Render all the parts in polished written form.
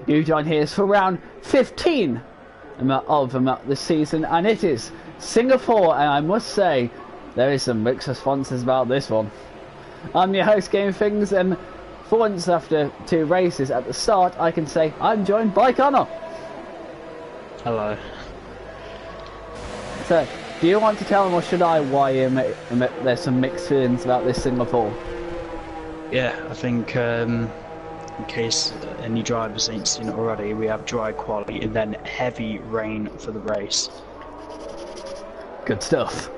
You join here for round 15 of this season, and it is Singapore, and I must say, there is some mixed responses about this one. I'm your host, Game Things, and for once after 2 races at the start, I can say I'm joined by Connor. Hello. So, do you want to tell them, or should I, why there's some mixed feelings about this Singapore? Yeah, I think in case any drivers ain't seen it already, we have dry quality and then heavy rain for the race. Good stuff.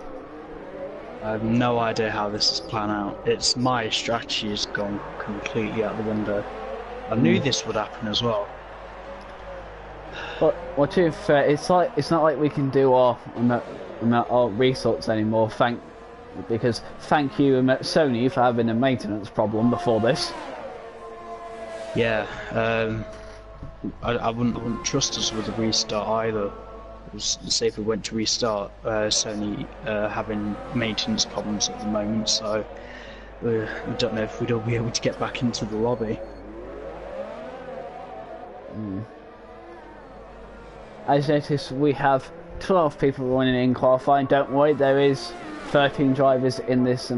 I have no idea how this is planned out. My strategy has gone completely out the window. I knew this would happen as well. Well, to be fair, it's not like we can do our resorts anymore. Thank you, Sony, for having a maintenance problem before this. Yeah, I wouldn't trust us with a restart either. Say if we went to restart, Sony having maintenance problems at the moment, so we don't know if we'd all be able to get back into the lobby. As noticed, we have 12 people running in qualifying. Don't worry, there is 13 drivers in this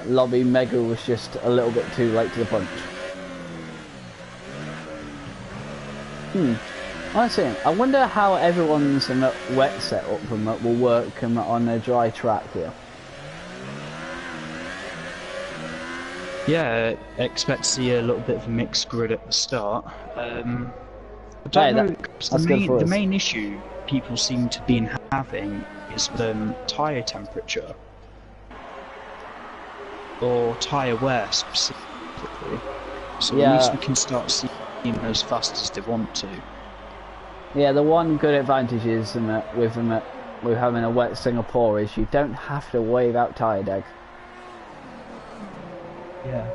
lobby. Mega was just a little bit too late to the punch. I wonder how everyone's wet setup will work on a dry track here. Yeah, expect to see a little bit of a mixed grid at the start. I don't know, the main issue people seem to be having is the tyre temperature. Or tyre wear specifically. So at least we can start seeing them as fast as they want to. Yeah, the one good advantage is with having a wet Singapore is you don't have to wave out tyre deck. Yeah.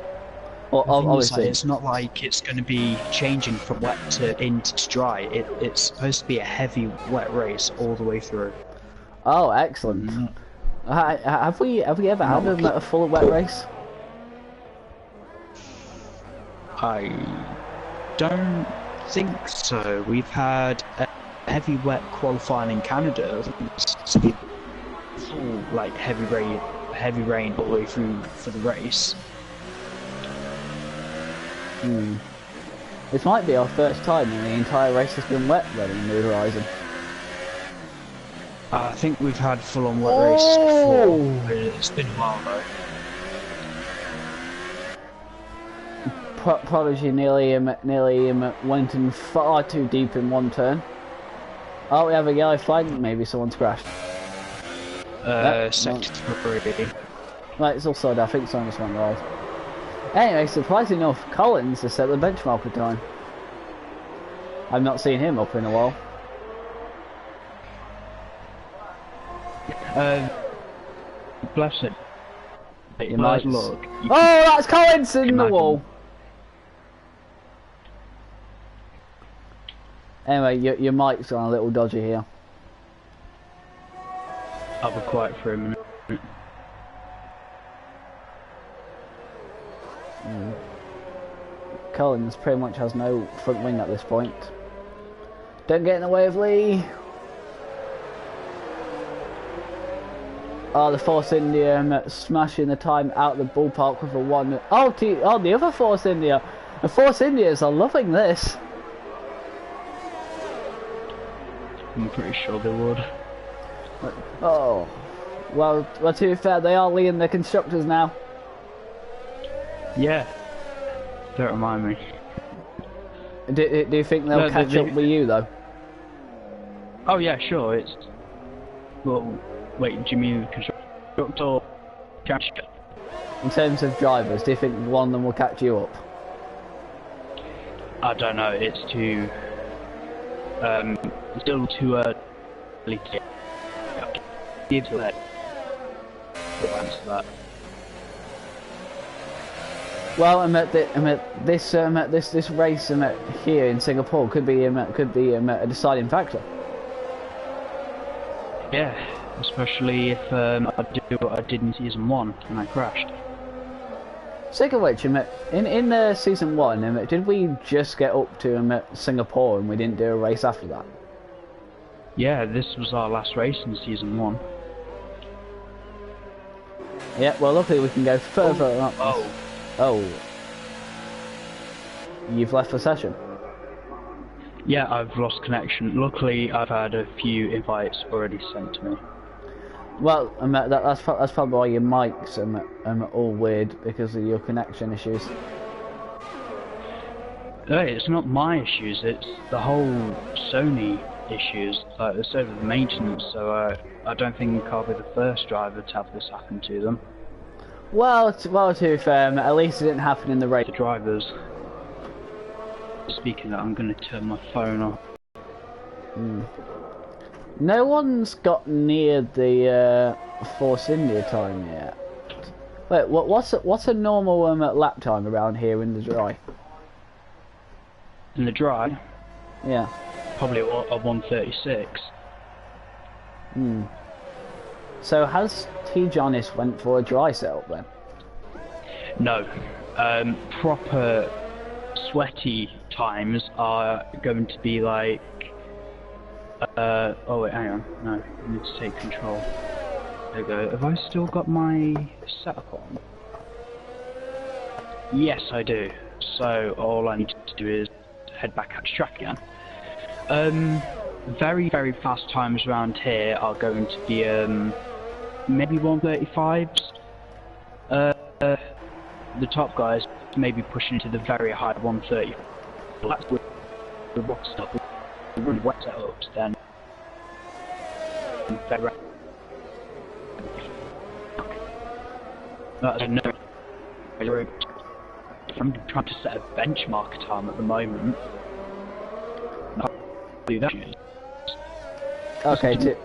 Well, obviously, it's not like it's going to be changing from wet into dry. It's supposed to be a heavy wet race all the way through. Oh, excellent. Have we ever had a full wet race? I don't think so. We've had a heavy wet qualifying in Canada. It's full heavy rain all the way through for the race. This might be our first time and the entire race has been wet running New Horizon. I think we've had full-on wet races before, but it's been a while though. Prodigy nearly went in far too deep in one turn. Oh, we have a yellow flag. Maybe someone's crashed. Sector 3. Right, it's all sorted. I think someone just went right. Anyway, surprisingly enough, Collins has set the benchmark for time. I've not seen him up in a while. Bless him. You might look. Oh, that's Collins in the wall. Anyway, your mic's gone a little dodgy here. I'll be quiet for a minute. Collins pretty much has no front wing at this point. Don't get in the way of Lee. Oh, the Force India smashing the time out the ballpark with a 1. Oh, the other Force India. The Force Indias are loving this. I'm pretty sure they would. Oh, well, to be fair, they are leading the constructors now. Yeah. Don't remind me. Do you think they'll catch up with you though? Oh yeah, sure. Well, wait. Do you mean the constructor or catch up? In terms of drivers, do you think one of them will catch you up? I don't know. It's too. Still too early to give that. Answer that. Well, this race here in Singapore could be a deciding factor. Yeah, especially if I do what I did in Season 1 and I crashed. Speaking of which, in season 1, did we just get up to Singapore and we didn't do a race after that? Yeah, this was our last race in season 1. Yeah, well, luckily we can go further up. Oh. You've left the session? Yeah, I've lost connection. Luckily, I've had a few invites already sent to me. Well, that's probably why your mic's all weird, because of your connection issues. No, it's not my issues, it's the whole Sony issues. It's over the maintenance, so I don't think I'll be the first driver to have this happen to them. Well, to be fair, at least it didn't happen in the race. The drivers. Speaking of that, I'm going to turn my phone off. No one's got near the Force India time yet. Wait, what's a normal lap time around here in the dry? In the dry? Yeah. Probably a 1:36. So has T. Johnnis went for a dry setup then? No. Proper sweaty times are going to be like... oh wait, hang on. No, I need to take control. There we go. Have I still got my setup on? Yes, I do. So all I need to do is head back out to track again. Very, very fast times around here are going to be maybe 1:35s. The top guys maybe pushing into the very high 1:30. That's with the rock stuff. Really wet setups then. Very I'm trying to set a benchmark time at the moment. Do that. Okay,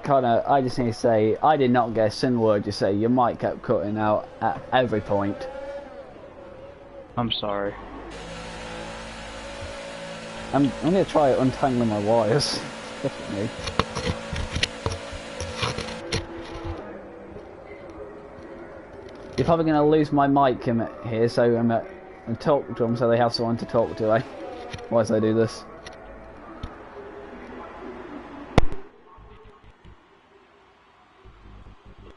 Connor, I just need to say, I did not get a single word you say. Your mic kept cutting out at every point. I'm sorry. I'm gonna try untangling my wires. Definitely. You're probably gonna lose my mic here, so I'm talk to them so they have someone to talk to, eh? Whilst I do this.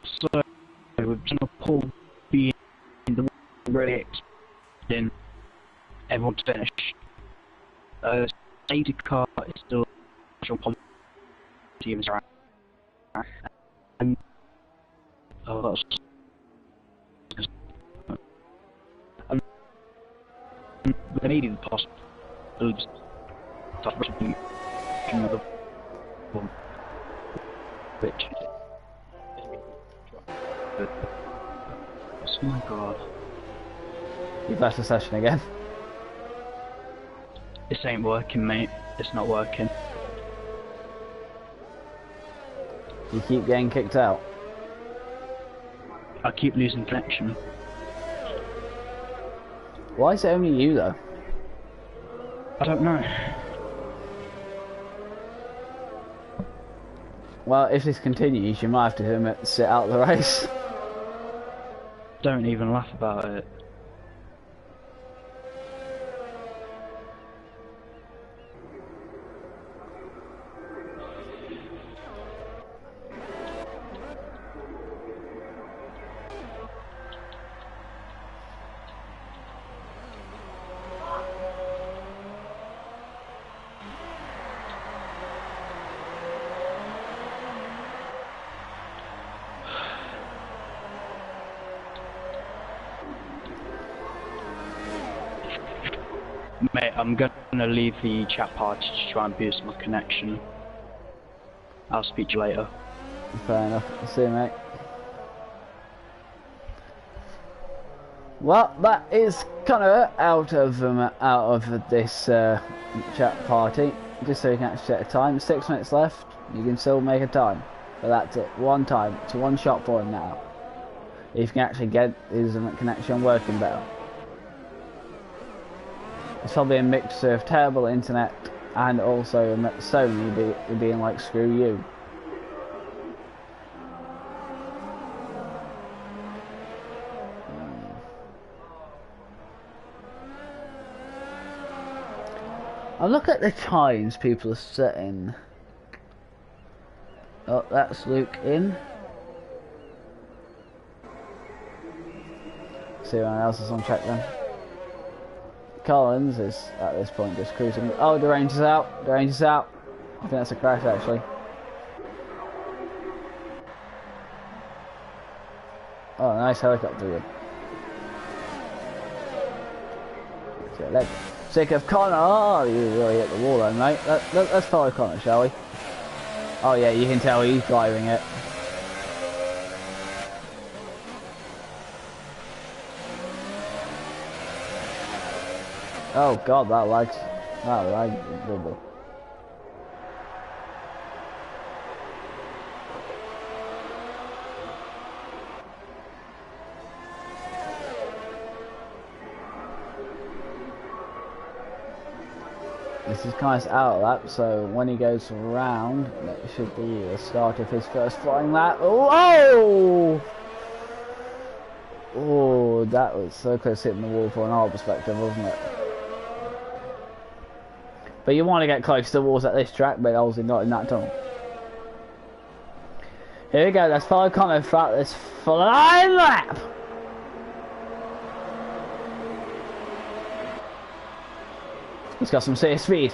So we're gonna pull being the really expecting everyone to finish. Safety car is still teams around. Oh, there may be the possibility of another one, which oh my god. You've left the session again. This ain't working, mate. It's not working. You keep getting kicked out. I keep losing connection. Why is it only you though? I don't know. Well, if this continues, you might have to sit out the race. Don't even laugh about it. Mate, I'm gonna leave the chat party to try and boost my connection. I'll speak to you later. Fair enough. See you, mate. Well, that is kind of out of this chat party. Just so you can actually set a time. 6 minutes left. You can still make a time, but that's it. One time. It's a one shot for him now. If you can actually get his connection working better. It's probably a mixture of terrible internet and also Sony being like, screw you. I look at the times people are setting. Oh, that's Luke in. See anyone else is on track then. Collins is at this point just cruising. Oh, the range is out. The range is out. I think that's a crash actually. Oh, nice helicopter win. Sick of Connor. Oh, you really hit the wall then, mate. Let's follow Connor, shall we? Oh yeah, you can tell he's driving it. Oh god, that lags. That lags double. This is kind of out of lap, so when he goes around, it should be the start of his first flying lap. Oh! Oh, that was so close hitting the wall from an art perspective, wasn't it? But you want to get close to the walls at this track, but obviously not in that tunnel. Here we go, let's follow Connor throughout this flying lap! He's got some serious speed.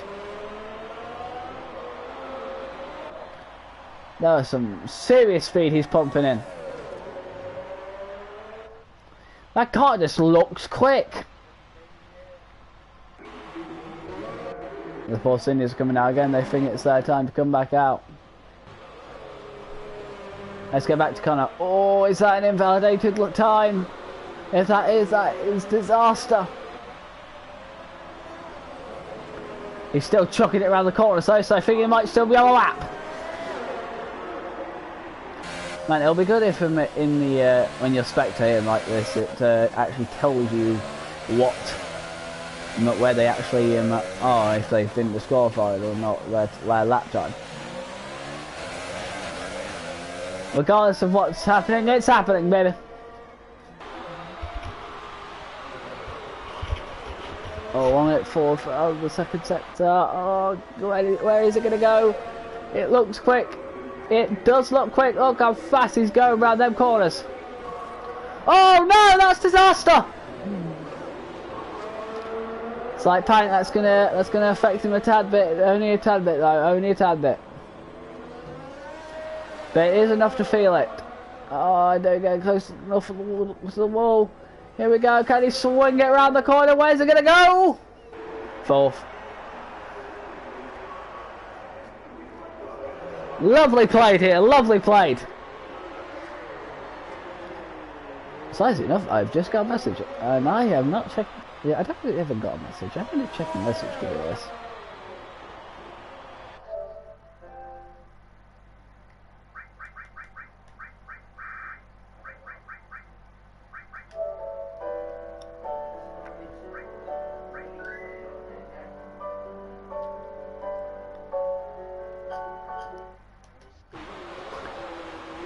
There was some serious speed he's pumping in. That car just looks quick. The Force Indians are coming out again. They think it's their time to come back out. Let's get back to Connor. Oh, is that an invalidated time? If that is disaster. He's still chucking it around the corner, so I think he might still be on a lap. Man, it'll be good if in the when you're spectating like this, it actually tells you where they actually if they've been disqualified or not, their lap time. Regardless of what's happening, it's happening, baby. Oh, on it forward for the second sector. Oh, where is it going to go? It looks quick. It does look quick. Look how fast he's going around them corners. Oh no, that's disaster. It's like panic. That's gonna affect him a tad bit. Only a tad bit though. Only a tad bit. But it is enough to feel it. Oh, I don't get close enough to the wall. Here we go. Can he swing it around the corner? Where's it gonna go? Fourth. Lovely played here. Lovely played. Besides enough, I've just got a message, and I have not checked. Yeah, I don't think I ever got a message. I haven't checked the message to do this.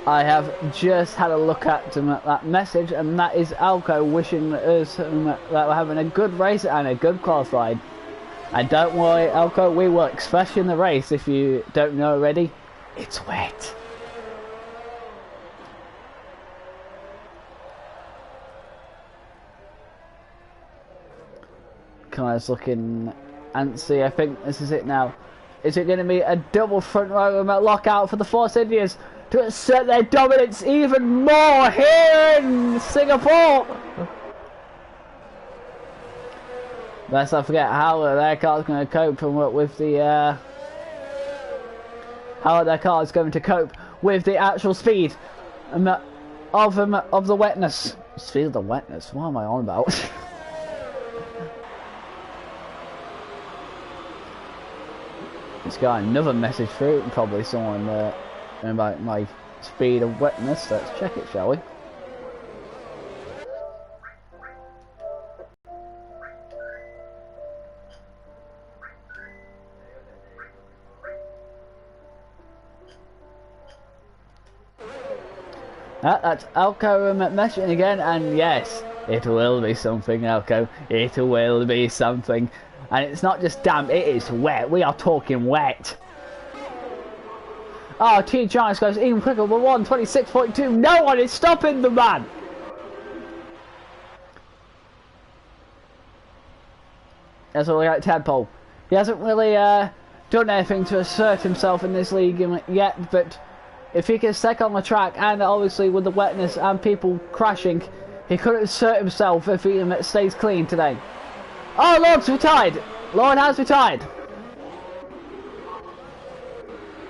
I have just had a look at that message, and that is Alco wishing us that we're having a good race and a good qualified. And don't worry, Alco, we will, especially in the race, if you don't know already, it's wet. Connor's looking antsy. I think this is it now. Is it going to be a double front row lockout for the Force Indians to assert their dominance even more here in Singapore? Let's not forget how their car's going to cope with the how their car is going to cope with the actual speed of the wetness. Speed of the wetness. What am I on about? It's got another message through, probably someone about my speed of wetness. Let's check it, shall we? That's Alco messaging again, and yes, It will be something, Elko. It will be something. And it's not just damp, it is wet. We are talking wet. Oh, T Giants goes even quicker with 1:26.2. No one is stopping the man. That's all we got, Tadpole. He hasn't really done anything to assert himself in this league yet, but if he can stay on the track, and obviously with the wetness and people crashing, he could assert himself if he stays clean today. Oh, Lord's retired. Lord has retired.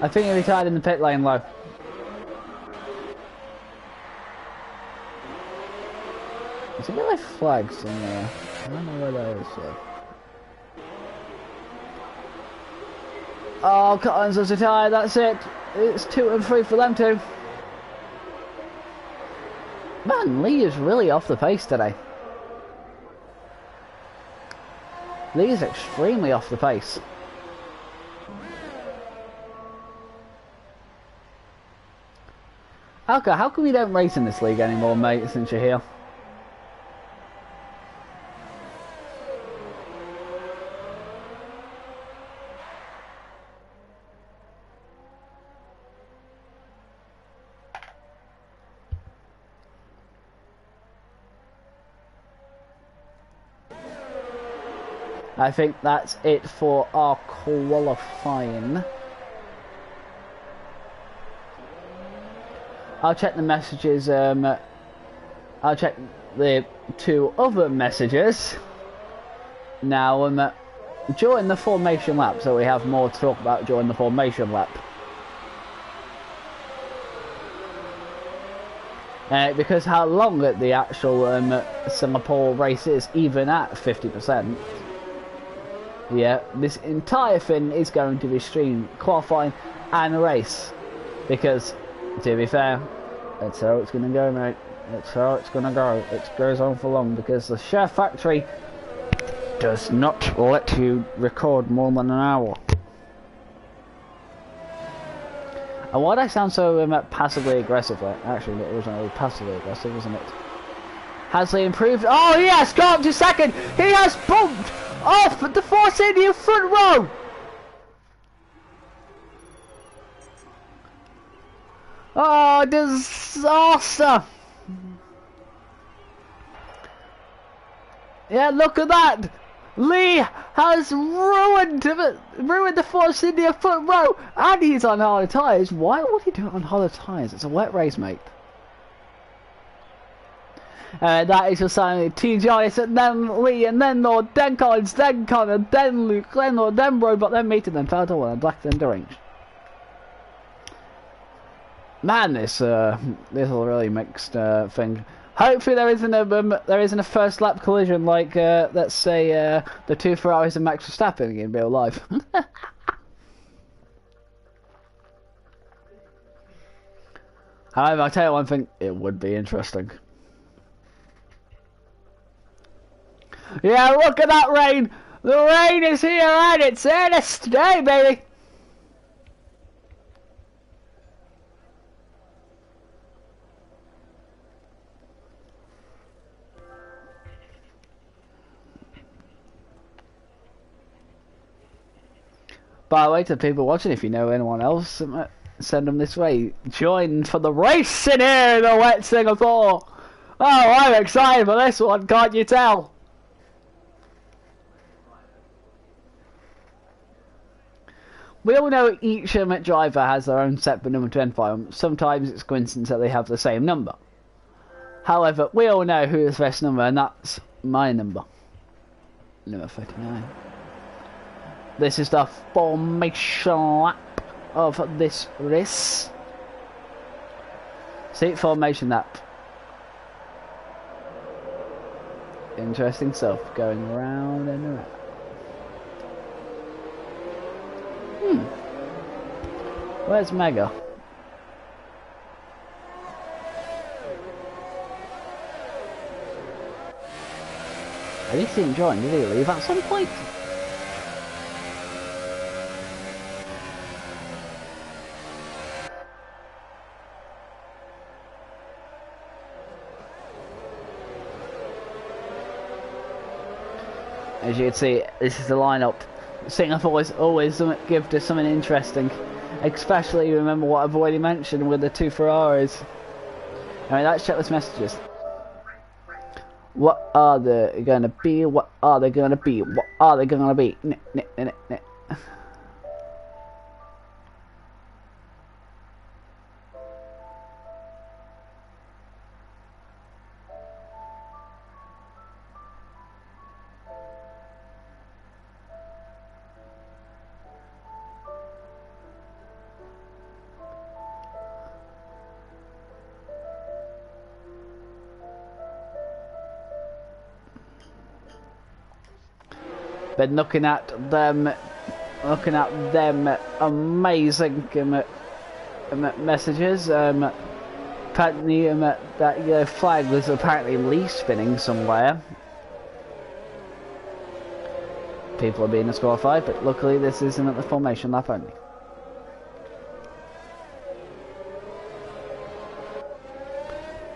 I think he retired in the pit lane, though. Is there like flags in there? I don't know where that is. Oh, Collins has retired, that's it. It's 2 and 3 for them two. Man, Lee is really off the pace today. Lee is extremely off the pace. Alka, how come you don't race in this league anymore, mate, since you're here? I think that's it for our qualifying. I'll check the messages, I'll check the 2 other messages now during the formation lap, so we have more to talk about during the formation lap. Because how long the actual Singapore race is, even at 50%. Yeah, this entire thing is going to be streamed, qualifying and race. Because, to be fair, that's how it's going to go, mate. That's how it's going to go. It goes on for long because the Share Factory does not let you record more than an hour. And why did I sound so passively aggressive? Actually, it wasn't really passively aggressive, wasn't it? Has he improved? Oh, he has got up to second. He has bumped off the Force India front row. Oh, disaster. Yeah, look at that. Lee has ruined the Force India front row, and he's on hard tyres. Why would he do it on hard tyres? It's a wet race, mate. That is just signing T Giants, and then Lee, and then Lord, then Collins, then Connor, then Luke, then Lord, then Robot, then Meter, then Faldo, and Black, then Deranged. Man, this is a really mixed thing. Hopefully there isn't a first lap collision like let's say the 2 Ferraris and Max Verstappen in real life. However, I'll tell you one thing, it would be interesting. Yeah, look at that rain! The rain is here and it's here to stay, baby! By the way, to people watching, if you know anyone else, send them this way. Join for the racing here in the wet Singapore! Oh, I'm excited for this one, can't you tell? We all know each driver has their own separate number to identify. Sometimes it's coincidence that they have the same number. However, we all know who is the best number, and that's my number. Number 39. This is the formation lap of this race. See, formation lap. Interesting stuff, going round and around. Where's Mega? At least he didn't join, did he leave at some point? As you can see, this is the lineup. Singapore is always give to something interesting. Especially, remember what I've already mentioned with the 2 Ferraris. Alright, let's check those messages. What are they gonna be? What are they gonna be? What are they gonna be? Been looking at them amazing messages. Apparently, that flag was apparently leaf spinning somewhere. People are being disqualified, but luckily this isn't at the formation lap only.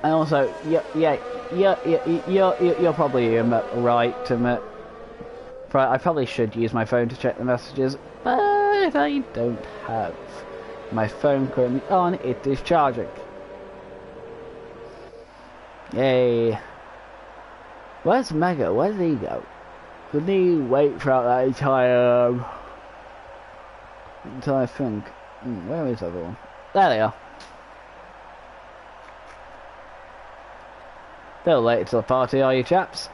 And also, you're probably right. I probably should use my phone to check the messages, but I don't have my phone currently on. It is charging. Yay! Where's Mega? Where did he go? Did he wait throughout that entire thing? Where is everyone? There they are. They're late to the party, are you chaps?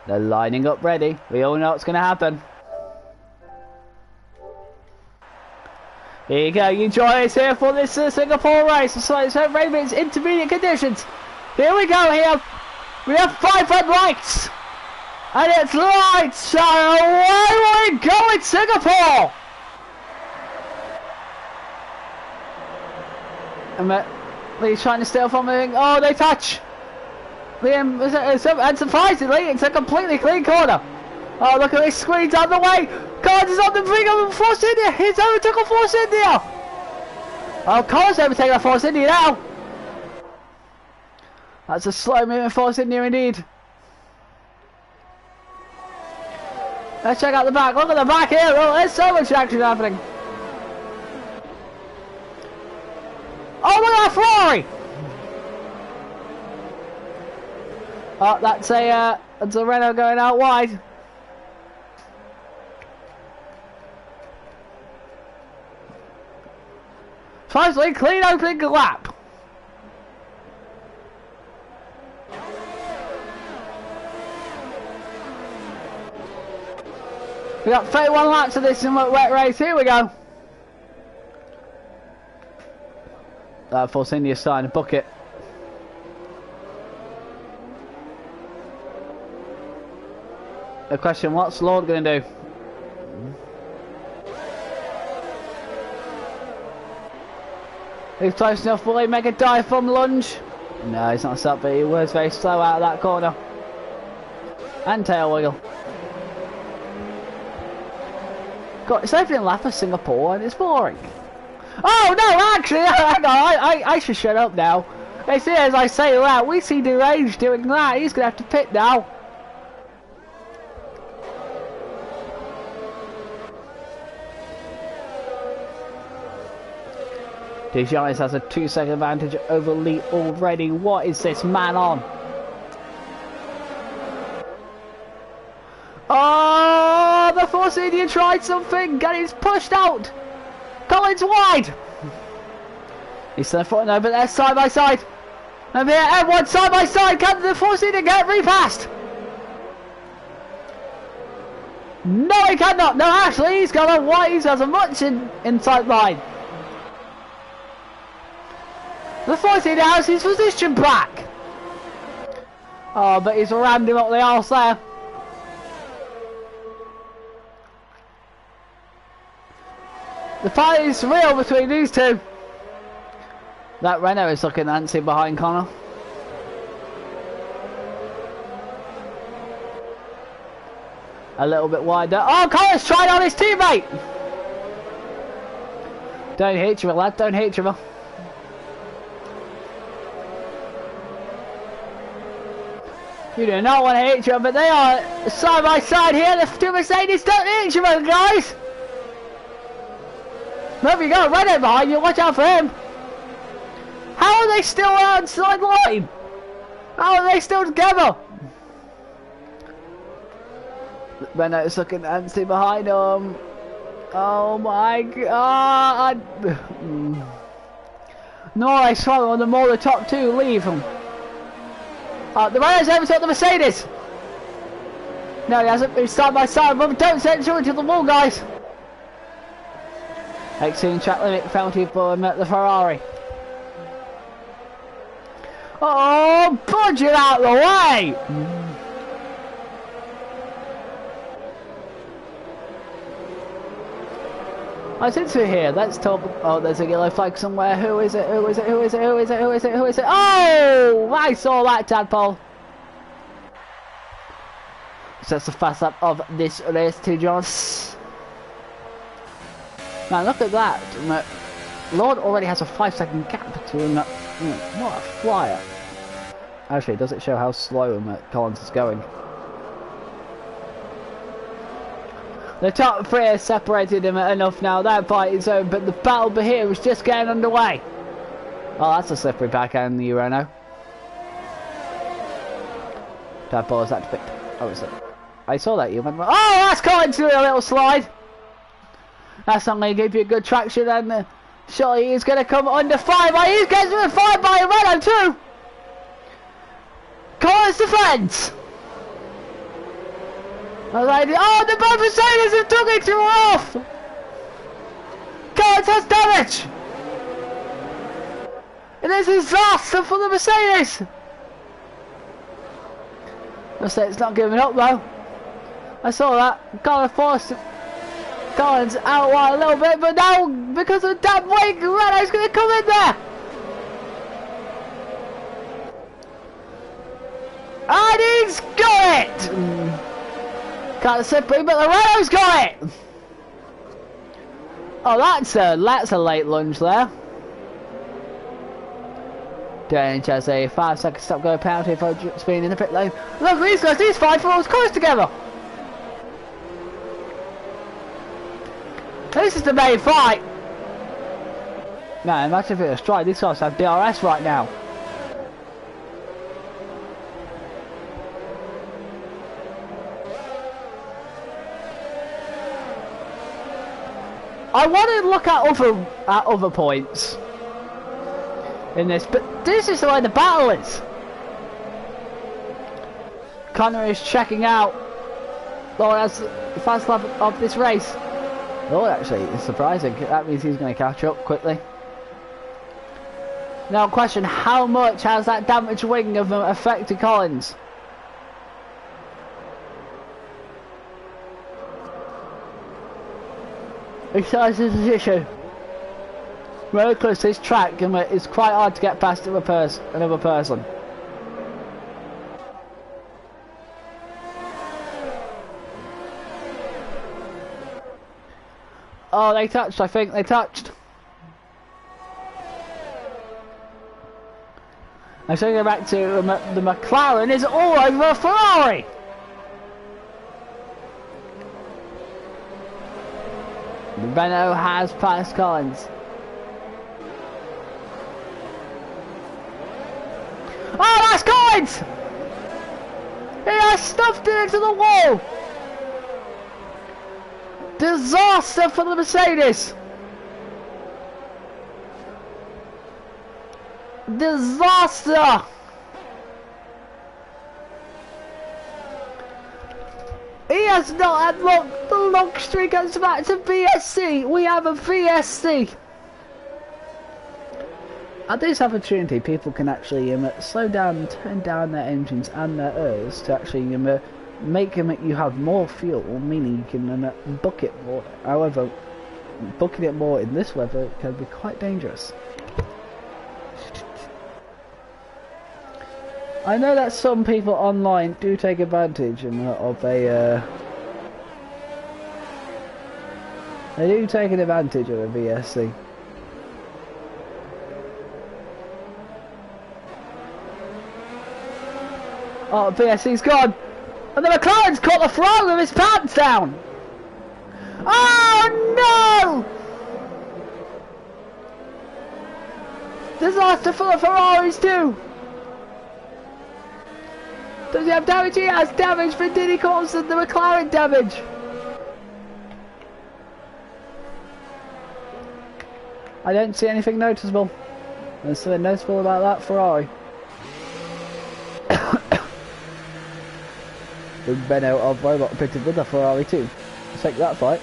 They're lining up ready. We all know what's going to happen. Here you go. You join us here for this Singapore race. So Ravens intermediate conditions. Here we go. Here we have 5 red lights, and it's lights. So away we go in Singapore. And Lee's trying to steal from me. Oh, they touch. Liam, and surprisingly, it's a completely clean corner. Oh, look at this squeeze out the way. Collins is on the brink of Force India. He's overtaken Force India. Oh, Collins overtaken Force India now. That's a slow moving Force India indeed. Let's check out the back. Look at the back here. Oh, there's so much action happening. Oh, look at that Ferrari. Oh, that's a Renault going out wide. Finally, clean opening lap. We got 31 laps of this in wet race. Here we go. Force India starting to book it. The question, what's Lord going to do? He's close enough, will he make a dive from lunge? No, he's not stopped, but he was very slow out of that corner. And tail wheel. God, it's opening lap of Singapore and it's boring. Oh no, actually, hang on, I should shut up now. As soon as I say that, we see Deranged doing that, he's going to have to pit now. Dejanis has a 2-second advantage over Lee already. What is this man on? Oh, the Force India tried something and he's pushed out. Collins wide. He's still foot over there side by side. Over here, everyone side by side. Can the Force India get repassed? No, he cannot. No, actually, he's got a wide. He has a much inside line. The Force India has his position back. Oh, but he's rammed him up the arse there. The fight is real between these two. That Renault is looking antsy behind Connor. A little bit wider. Oh, Connor's trying on his teammate. Don't hit you, lad. Don't hit you. You do not want to hit each other, but they are side by side here. The two Mercedes don't hit each other, guys. There we go, right there behind you. Watch out for him. How are they still outside line? How are they still together? Renault's looking empty behind him. Oh my god. No, I swallow them all. The top two leave them. The Renault's overtook the Mercedes. No, he hasn't. He's side by side. But don't send you into the wall, guys. 18 track limit penalty for the Ferrari. Oh, budge it out of the way! I think to here. Let's talk. Oh, there's a yellow flag somewhere. Who is it? Who is it? Who is it? Who is it? Who is it? Who is it? Oh! I saw that, tadpole. So that's the fast lap of this race, to Jones. Now look at that. Lord already has a 5-second gap between that. What a flyer. Actually, does it show how slow Collins is going? The top three are separated him enough now. That fight is over, but the battle here is just getting underway. Oh, that's a slippery backhand, the Renault. That ball is that to pick. Oh, is it? I saw that you went. Oh, that's Collins doing a little slide. That's not going to give you good traction, and surely he's going to come under 5. Oh, he's getting 5 by a Renault too. Collins defends. Oh, the both Mercedes have took it too off. Collins has damage. It is a disaster for the Mercedes. Mercedes not giving up though. I saw that. Collins forced Collins out wide a little bit, but now because of that wing, Renault's going to come in there. And he's got it! Kind of slippery, but the Renault's got it! Oh, that's a late lunge there. Danish has a 5-second stop go penalty for speeding in the pit lane. Look at these guys, these 5 fools close together! This is the main fight! Man, imagine if it was strike, these guys have DRS right now. I want to look at other points in this, but this is the way the battle is. Connor is checking out. Oh, that's the fast lap of this race. Oh, actually, it's surprising. That means he's going to catch up quickly. Now, question: how much has that damaged wing of affected Collins? Besides this issue, very close to this track, and it's quite hard to get past another person. Oh, they touched. I think they touched. I'm going to go back to the McLaren is all over Ferrari. Renault has passed Collins. Oh, that's Collins! He has stuffed it into the wall! Disaster for the Mercedes! Disaster! He has not unlocked the long streak goes back to VSC. We have a VSC. At this opportunity, people can actually slow down and turn down their engines and their ears to actually make you have more fuel, meaning you can book it more. However, booking it more in this weather can be quite dangerous. I know that some people online do take advantage of a they do take an advantage of a VSC. Oh, VSC's gone. And the McLaren's caught the Ferrari with his pants down. Oh no! Disaster for the Ferraris too. Does he have damage? He has damage, but did he cause the McLaren damage? I don't see anything noticeable. There's something noticeable about that Ferrari. Big Benno of Robot pitted with the Ferrari too. Let's take that fight.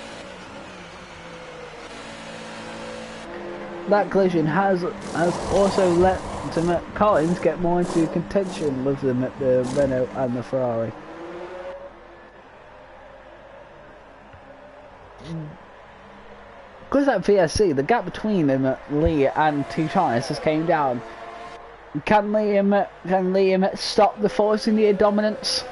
That collision has also let Collins get more into contention with the Renault and the Ferrari. Because at VSC, the gap between Lee and Tichanis has came down. Can Liam stop the forcing the dominance?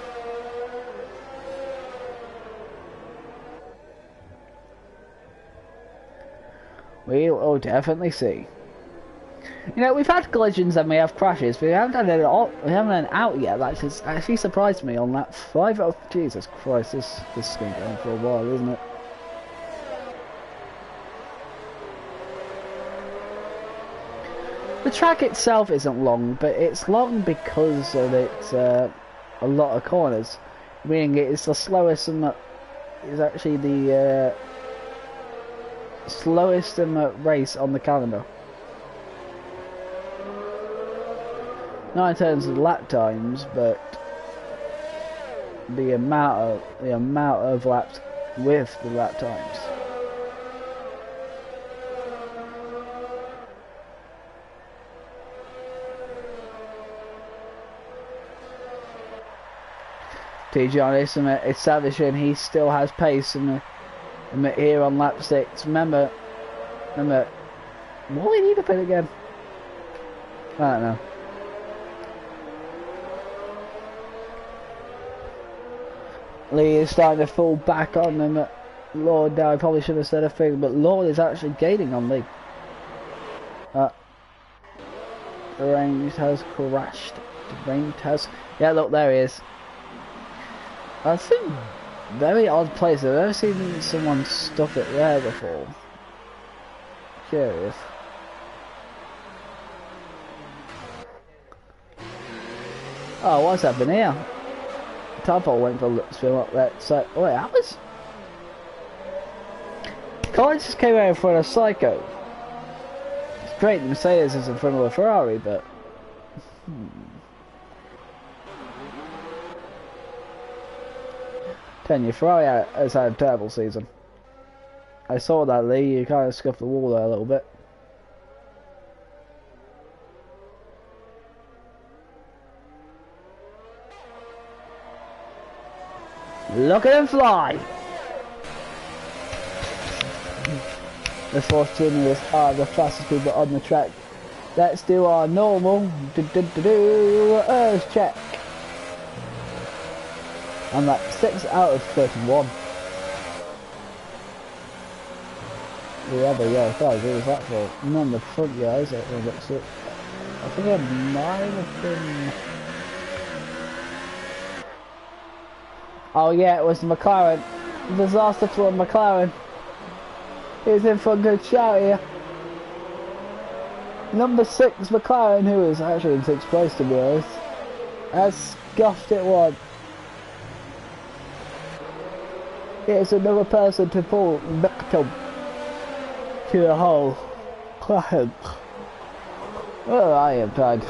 We'll definitely see. You know, we've had collisions and we have crashes, but we haven't had it all. We haven't had it out yet. That just actually surprised me on that 5. Oh, Jesus Christ, this has been going for a while, isn't it? The track itself isn't long, but it's long because of its a lot of corners. Meaning it's the slowest and it's actually the slowest race on the calendar. Not in terms of lap times, but the amount of laps with the lap times. TJ is establishing he still has pace and here on lap 6. Remember, what do we need to pit again? I don't know. Lee is starting to fall back on them. Lord, now I probably should have said a thing, but Lord is actually gaining on Lee. The range has crashed. The range has... Yeah, look, there he is. That's a very odd place. I've never seen someone stuff it there before. Curious. Oh, what's happening here? Tadpole went for a spin up there. So, wait, that was... Collins just came out in front of Psycho. It's great the Mercedes is in front of a Ferrari, but... Your Ferrari has had a terrible season. I saw that, Lee. You kind of scuffed the wall there a little bit. Look at him fly! The fourth team is the fastest people on the track. Let's do our normal Earth check. I'm like 6 out of 31. Yeah, but yeah, I thought I was that for. And on the front guys, I think I might have been. Oh yeah, it was the McLaren. Disaster for McLaren. He's in for a good shout here. Number 6 McLaren, who is actually in 6th place to be honest, has scuffed it one. Here's another person to fall victim to the whole crash. Well, I am tired.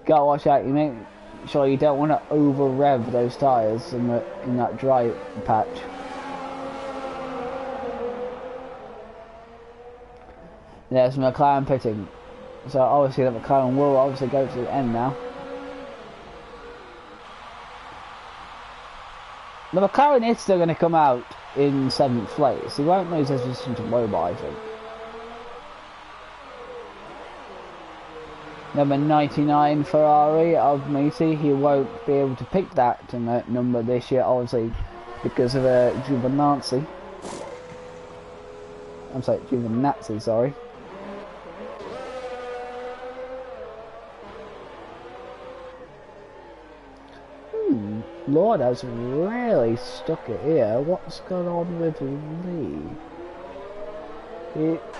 Gotta watch out, you make sure you don't want to over rev those tyres in that dry patch. There's McLaren pitting, so obviously that McLaren will obviously go to the end now. The McLaren is still going to come out in 7th place. He won't lose his position to Robot, I think. Number 99 Ferrari of Misi, he won't be able to pick that number this year, obviously, because of Giovinazzi. I'm sorry, Giovinazzi, sorry. Lord has really stuck it here. What's going on with Lee?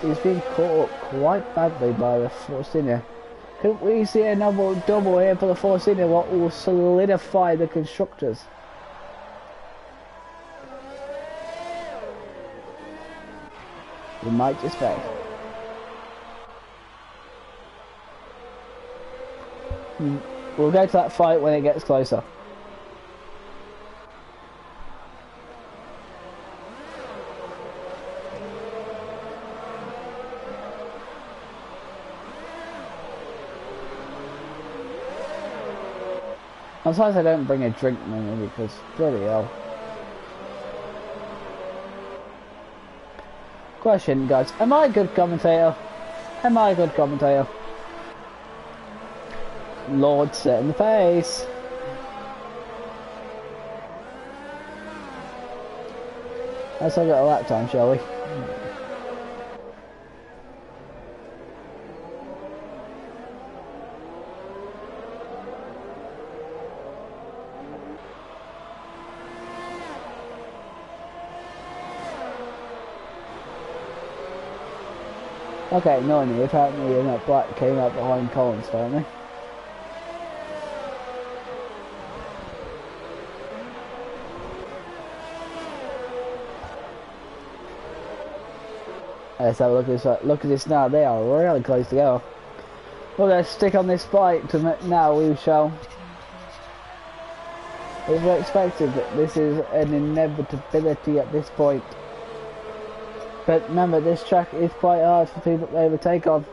He's been caught up quite badly by the Force India. Couldn't we see another double here for the Force India? What will solidify the constructors? We might just fail. We'll go to that fight when it gets closer. Sometimes I don't bring a drink with me because bloody hell. Question, guys, am I a good commentator? Am I a good commentator? Lord, set in the face. Let's have a little lap time, shall we? Okay, no need. Apparently, that black came up behind Collins, don't they? Let's have a look at this. Look at this now. They are really close together. We're going to stick on this fight to now. We shall. As we expected, this is an inevitability at this point. But remember, this track is quite hard for people to overtake on.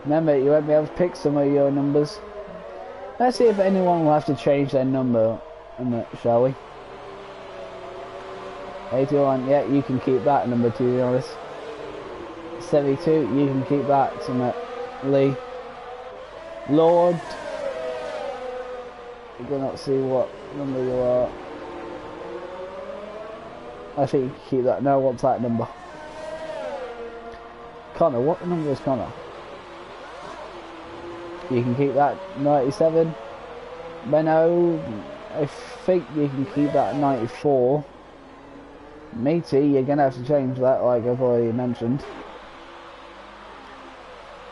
Remember, you won't be able to pick some of your numbers. Let's see if anyone will have to change their number, shall we? 81, yeah, you can keep that number, to be honest. 72, you can keep that, Lee. Lord. You cannot see what number you are. I think you can keep that. No, what's that number? Connor, what number is Connor? You can keep that 97. Benno, I think you can keep that 94. Meaty, you're gonna have to change that, like I've already mentioned.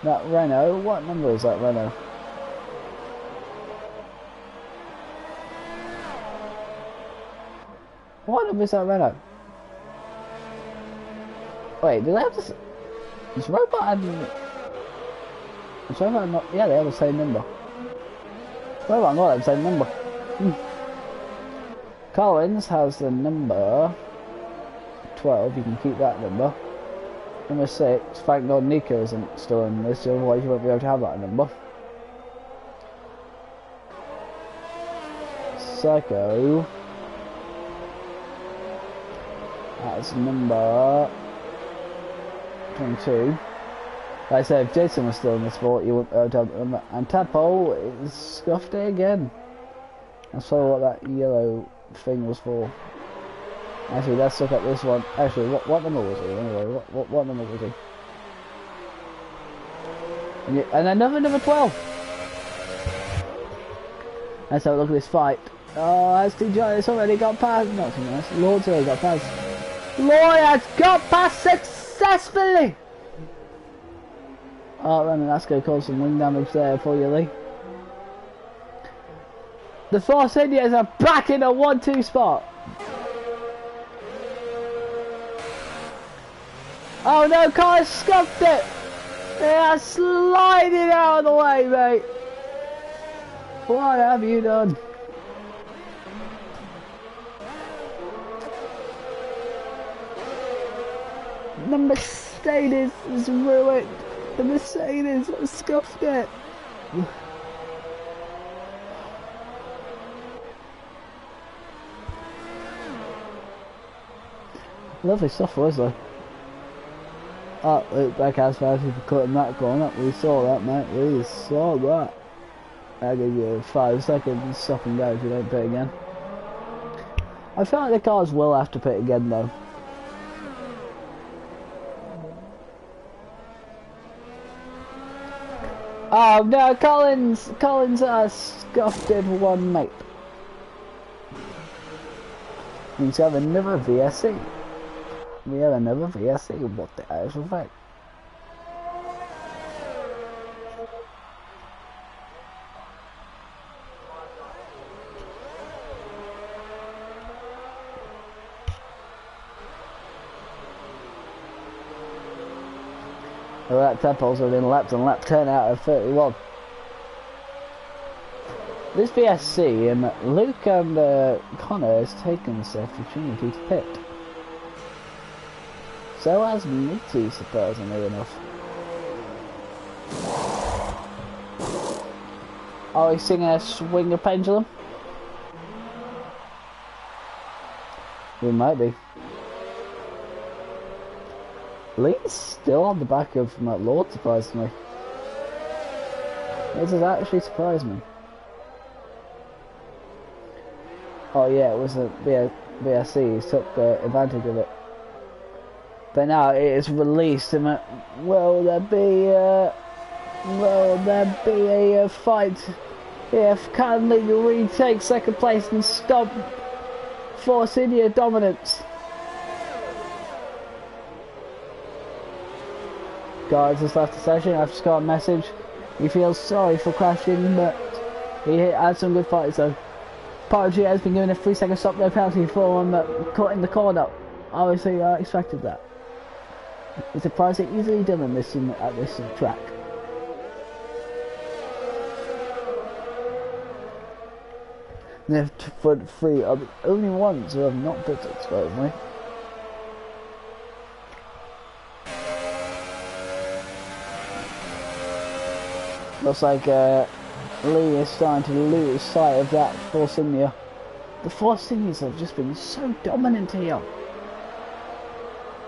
That Renault, what number is that Renault? What number is that Renault? Wait, do they have this? Is Robot and... Is Robot not... Yeah, they have the same number. Robot and God have the same number. Collins has the number 12, you can keep that number. Number 6, thank God Nico isn't still in this, otherwise you won't be able to have that number. Psycho. That's number 22. Like I said, if Jason was still in the sport, you wouldn't be able to have the number. And Tadpole is scuffed it again. I saw what that yellow thing was for. Actually, let's look at this one. Actually, what number was he anyway? What number was he? And another number 12. Let's have a look at this fight. Oh, that's too John. It's already got past. Not too nice. Lord's already got past. Lloyd has got past successfully. Oh, man, that's going to cause some wing damage there for you, Lee. The Force Indians are back in a 1-2 spot. Oh no, Carl scuffed it! They are sliding out of the way, mate! What have you done? The Mercedes is ruined! The Mercedes scuffed it! Lovely stuff, wasn't it? Oh, look, Backhouse 5 for cutting that corner. We saw that, mate. We saw that. I'll give you 5 seconds. Stop and go if you don't pit again. I feel like the cars will have to pit again, though. Oh no, Collins scuffed one mate. We have another VSC. We have another VSC. What the actual fact? Well, that temple's within lapped on lap 10 out of 31. This VSC, Luke and Connor has taken this opportunity to pit. So has Mitty, surprisingly enough. Are we singing a swing a pendulum? We might be. Lee's still on the back of Matt Lord, surprisingly. This has actually surprised me. Oh yeah, it was a BSC, he took advantage of it. But now it is released, and will there be a fight if can Lee retake second place and stop Force India dominance? Guys, just left the session. I've just got a message. He feels sorry for crashing, but he had some good fights though. Party has been given a 3-second stop no penalty for caught in the corner. Obviously, I expected that. It's a prize easily done at this track. The front three are the only ones who have not been supposedly. Looks like Lee is starting to lose sight of that Force India. The Force Indians have just been so dominant here.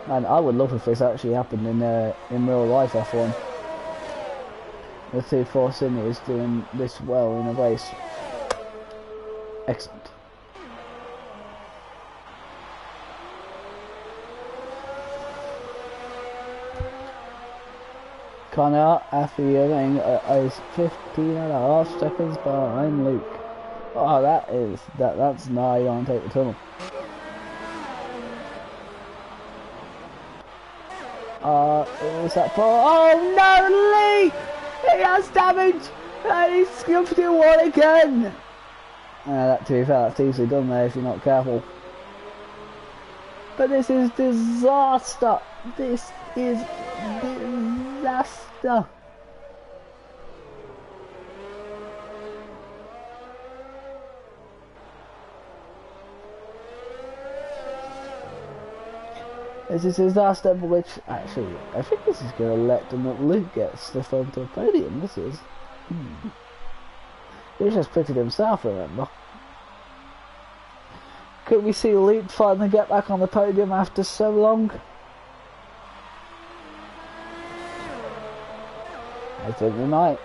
And I would love if this actually happened in real life F1. The two Force Indians doing this well in a race. Excellent. Connor, after yelling, is 15.5 seconds behind Luke. Oh, that's now you want to take the tunnel. Is that for? Oh no, Lee! He has damage! And he's scuffed it one again! That to be fair, that's easily done there if you're not careful. But this is disaster! This is disaster! This is a disaster, which actually, I think this is going to let them that Luke gets the front of the podium. This is. He's just put it himself, remember? Could we see Luke finally get back on the podium after so long? I think we might.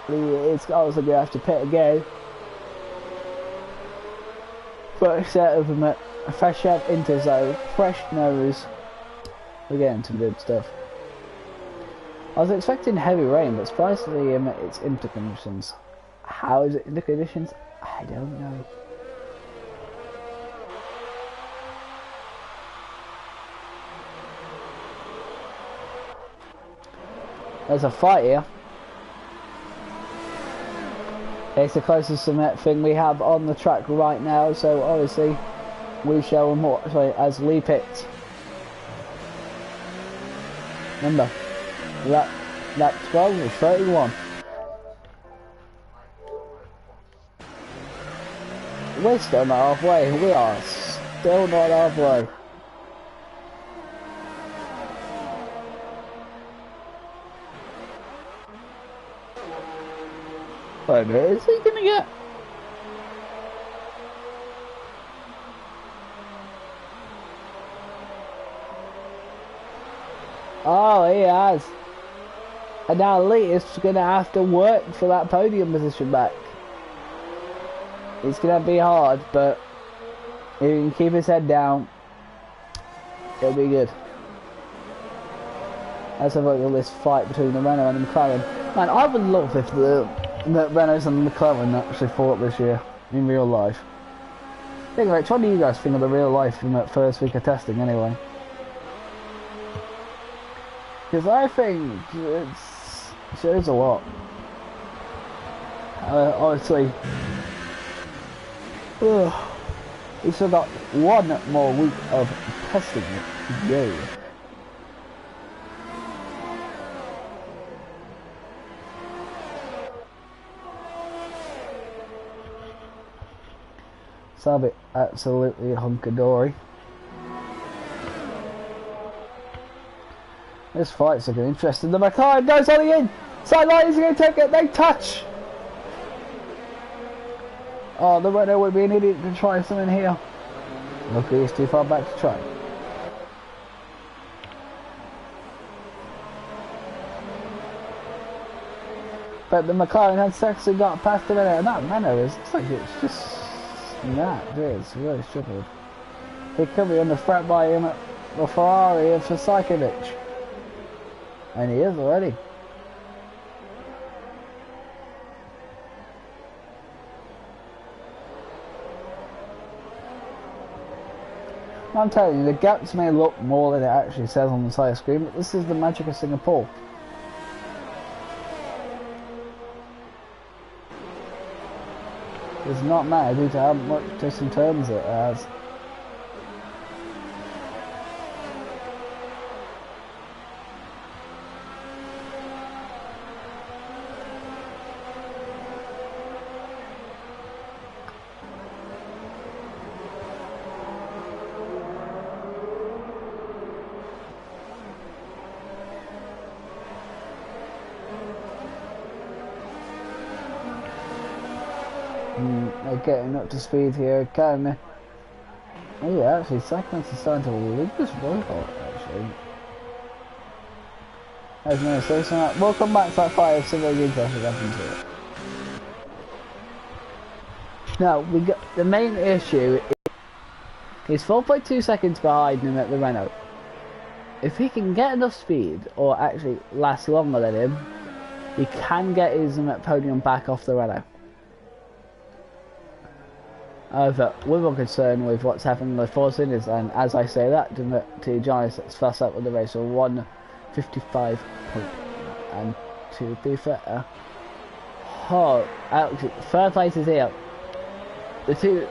It's obviously going to have to pit again. But set of them at a fresh out into zone, fresh nose. We're getting some good stuff. I was expecting heavy rain, but surprisingly it's into conditions. How is it into conditions? I don't know. There's a fight here. It's the closest cement thing we have on the track right now, so obviously we shall more as Lee pits. Remember, lap 12 or 31. We're still not halfway. We are still not halfway. Wait a minute, is he gonna get? Oh, he has. And now Lee is gonna have to work for that podium position back. It's gonna be hard, but if he can keep his head down, it'll be good. Let's have a look at this fight between the Renault and the McLaren. Man, I would love if the Renaults and the McLaren actually fought this year in real life. Think about it, what do you guys think of the real life in that first week of testing anyway? Because I think it shows a lot. Honestly, we still got one more week of testing it to go. So I'll be absolutely hunky-dory. This fight's looking interesting. The McLaren goes on the inside line. He's going to take it. They touch. Oh, the Renault would be an idiot to try something here. Luckily, he's too far back to try. But the McLaren has actually got past the Renault, and that Renault is looks like it's just it's really struggled. He could be under threat by him at the Ferrari of Saikovic. And he is already. I'm telling you, the gaps may look more than it actually says on the side screen, but this is the magic of Singapore. It's not matter due to how much twists and turns it has. They're getting up to speed here, kind of. Oh yeah, actually, Cyclones is starting to lead this robot, actually. I was going to say something. Welcome back to that fight of Civil Interested into it. Now, we got the main issue is 4.2 seconds behind him at the Renault. If he can get enough speed, or actually last longer than him, he can get his podium back off the Renault. However, we're more concerned with what's happening with Force Indies, and as I say that, to Johnny, let's fast up with the race, so 1:55. And to be fair, actually, third place is here. The two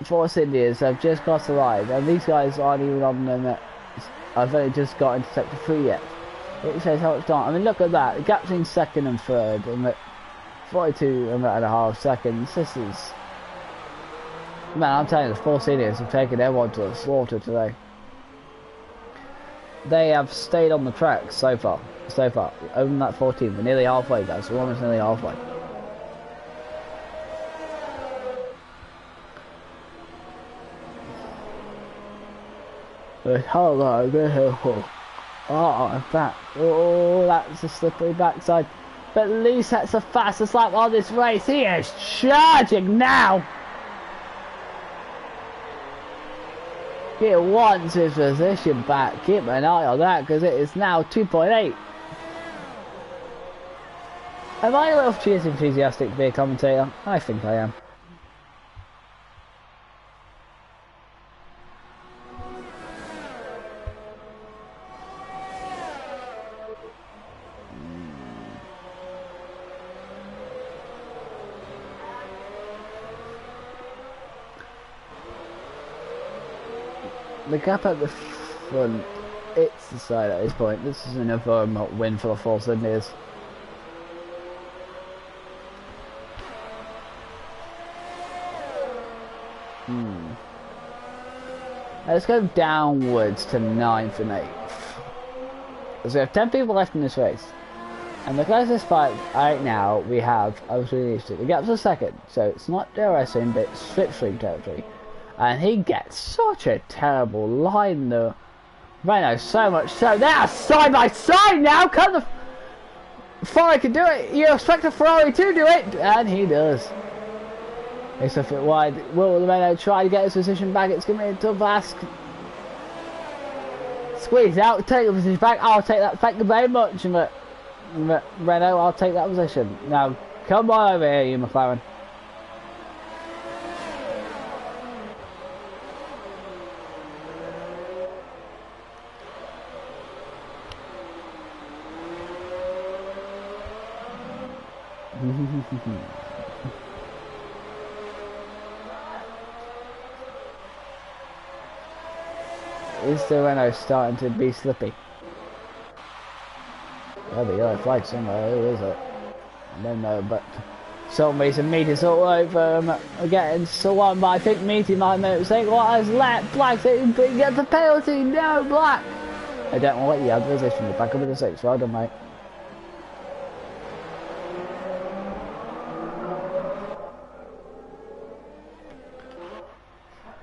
Force Indians have just crossed the line, and these guys aren't even on them. I've only just got into sector 3 yet. It shows how much time. I mean, look at that. The gap between second and third, and at 42.5 seconds. This is. Man, I'm telling you, the Force Indians have taken everyone to the slaughter today. They have stayed on the track so far. Over that 14, we're nearly halfway, guys. We're almost nearly halfway. Hello, oh, that's a slippery backside. But Lise that's the fastest lap on this race. He is charging now. He wants his position back. Keep an eye on that because it is now 2.8. Am I a little too enthusiastic to be a commentator? I think I am. The gap at the front, it's decided at this point. This is another win for the Force Indies. Let's go downwards to 9th and 8th. So we have 10 people left in this race. And the closest fight right now we have, I was really interested. The gap's a second, so it's not DRSing, but it's slipstream territory. And he gets such a terrible line though. Renault so much so. They are side by side now. Can the Ferrari can do it? You expect the Ferrari to do it? And he does. It's a bit wide. Will the Renault try to get his position back? It's going to be a tough ask. It's squeeze out, take the position back. I'll take that. Thank you very much, Renault. I'll take that position. Now, come on over here, you McLaren. Is the Renault starting to be slippy? There we go, flag somewhere, who is it? I don't know, but for some reason Meaty's all over getting someone, but I think Meaty might make a mistake. What has let Black get the penalty? No, Black! I don't want to let you have the position, you're back up with the 6, well done, mate.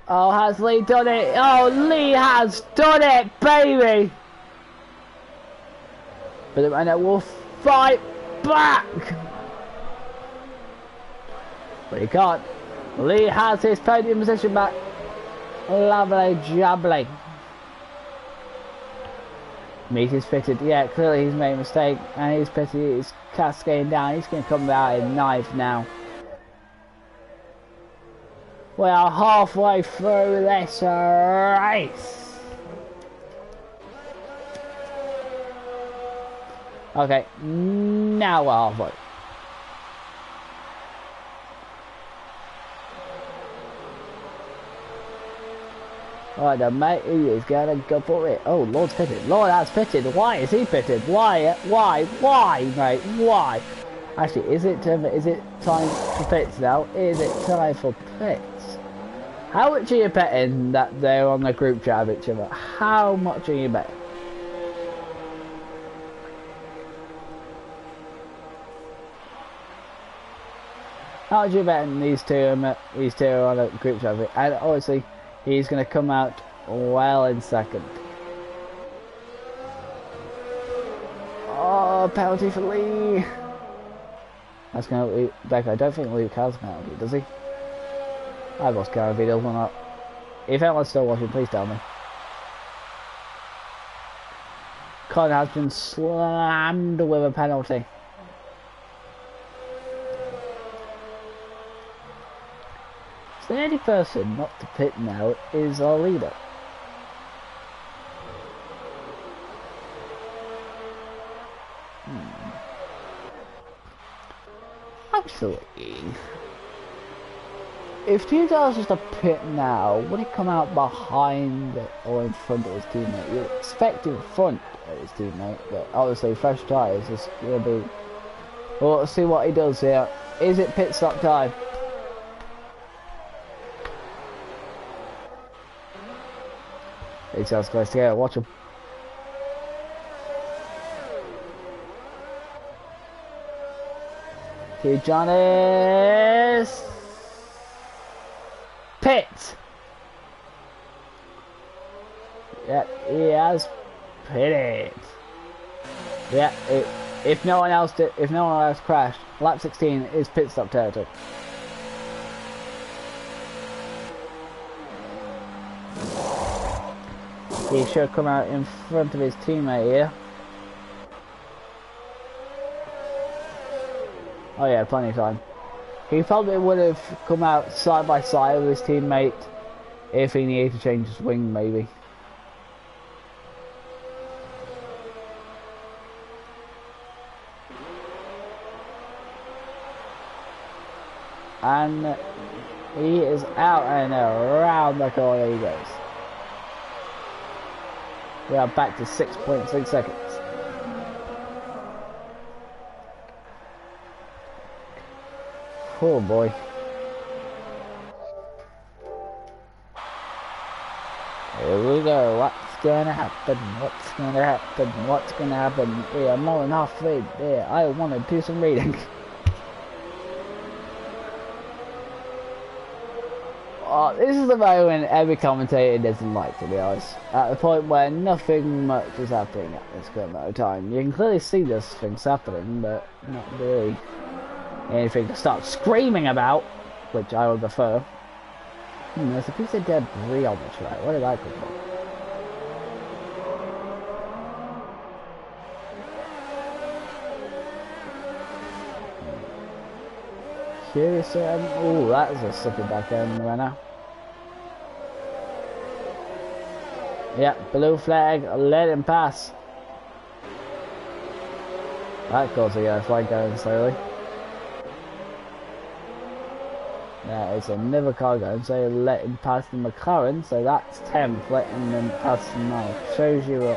Oh, has Lee done it? Oh, Lee has done it, baby! But the Renault will fight back! But he can't. Lee has his podium position back. Lovely jubbly. Meat is fitted. Yeah, clearly he's made a mistake. And he's pitted. He's cascading down. He's going to come out in ninth now. We are halfway through this race. Okay, now we're halfway. Alright then, mate, he is gonna go for it. Oh, Lord's pitted. Lord has pitted. Why is he pitted? Why, mate? Why? Actually, is it time for pits now? Is it time for pits? How much are you betting that they're on the group chat with each other? How much are you betting? How much are you betting these two are on a group chat with? And obviously, he's going to come out well in second. Oh, penalty for Lee. That's going to be back. I don't think Luke has a penalty, does he? I've lost count if he does or not. If anyone's still watching, please tell me. Con has been slammed with a penalty. So the only person not to pit now is our leader. Actually, if T-Dars was to pit now, would he come out behind or in front of his teammate? You'd expect in front of his teammate, but obviously fresh tyres is going to be... Well, let's see what he does here. Is it pit stop time? He sounds close together, watch him. T-Johnny's... Pit! Yep, he has pitted. Yeah, if no one else crashed, lap 16 is pit stop territory. He should come out in front of his teammate here. Oh yeah, plenty of time. He probably would have come out side by side with his teammate if he needed to change his wing, maybe. And he is out and around the corner he goes. We are back to 6.6 seconds. Oh boy. Here we go. What's gonna happen? What's gonna happen? What's gonna happen? We are more than halfway there. I want to do some reading. Oh, this is the moment every commentator doesn't like, to be honest. At the point where nothing much is happening at this current moment of time. You can clearly see there's things happening, but not really anything to start screaming about, which I would prefer. There's a piece of debris on the track. Where did that come from? curious. Oh, that is a sucker back end right now. Yeah, blue flag, let him pass. That caused a flag going slowly. There is another car going, so let him pass the McLaren, so that's 10th, letting them pass the 9th. Shows you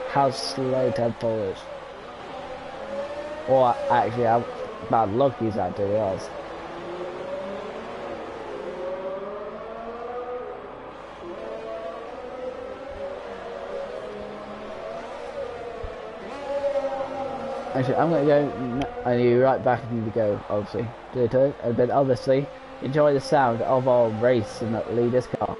how slow Ted Paul is. Or actually how bad luck he's had, to be honest. Actually, I'm going to go, and you right back and to go, obviously, do it, and then obviously, enjoy the sound of our race in that leader's car.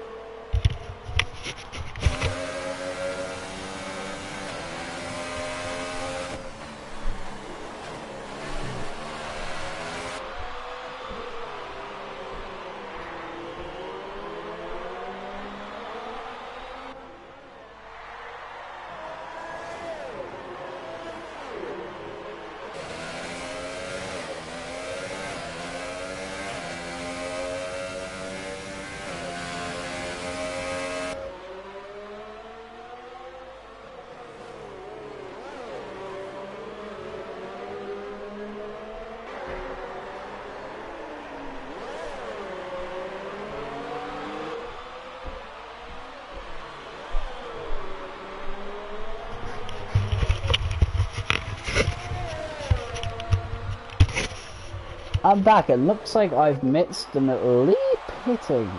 I'm back. It looks like I've missed them at least pitting.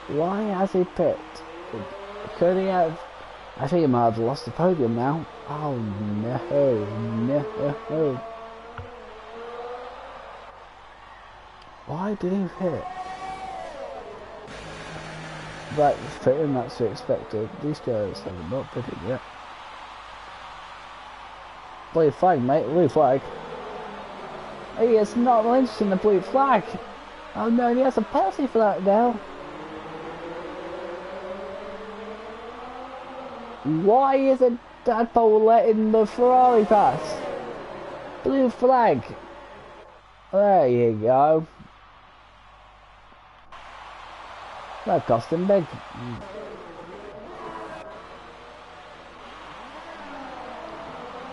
Why has he picked? Could he have? I think he might have lost the podium now. Oh no, no. Why did he pit? Right, fitting, that's to be expected. These guys have not pitted yet. Blue flag, mate, blue flag. He is not lynched in the blue flag. Oh no, he has a penalty for that now. Why isn't Tadpole letting the Ferrari pass? Blue flag. There you go. That cost him big.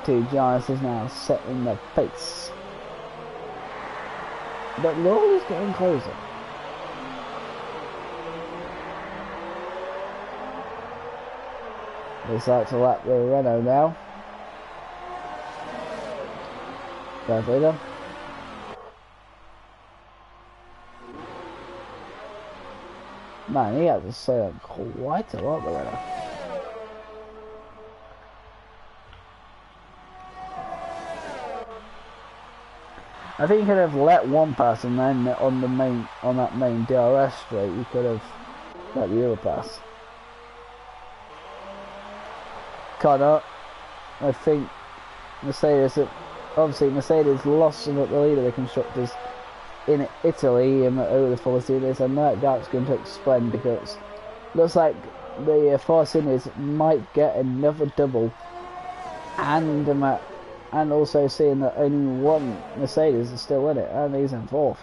Two Giants is now setting the pace. But Lord is getting closer. They start to lap the Renault now. Darth Vader. Man, he had to say quite a lot, the Renault. I think you could have let one pass, and then on that main DRS straight, you could have let the other pass. Connor, I think Mercedes, obviously Mercedes lost the lead of the constructors in Italy over the Force India, and that gap's going to expand because it looks like the Force Indians might get another double, and also seeing that only one Mercedes is still in it, and he's in fourth.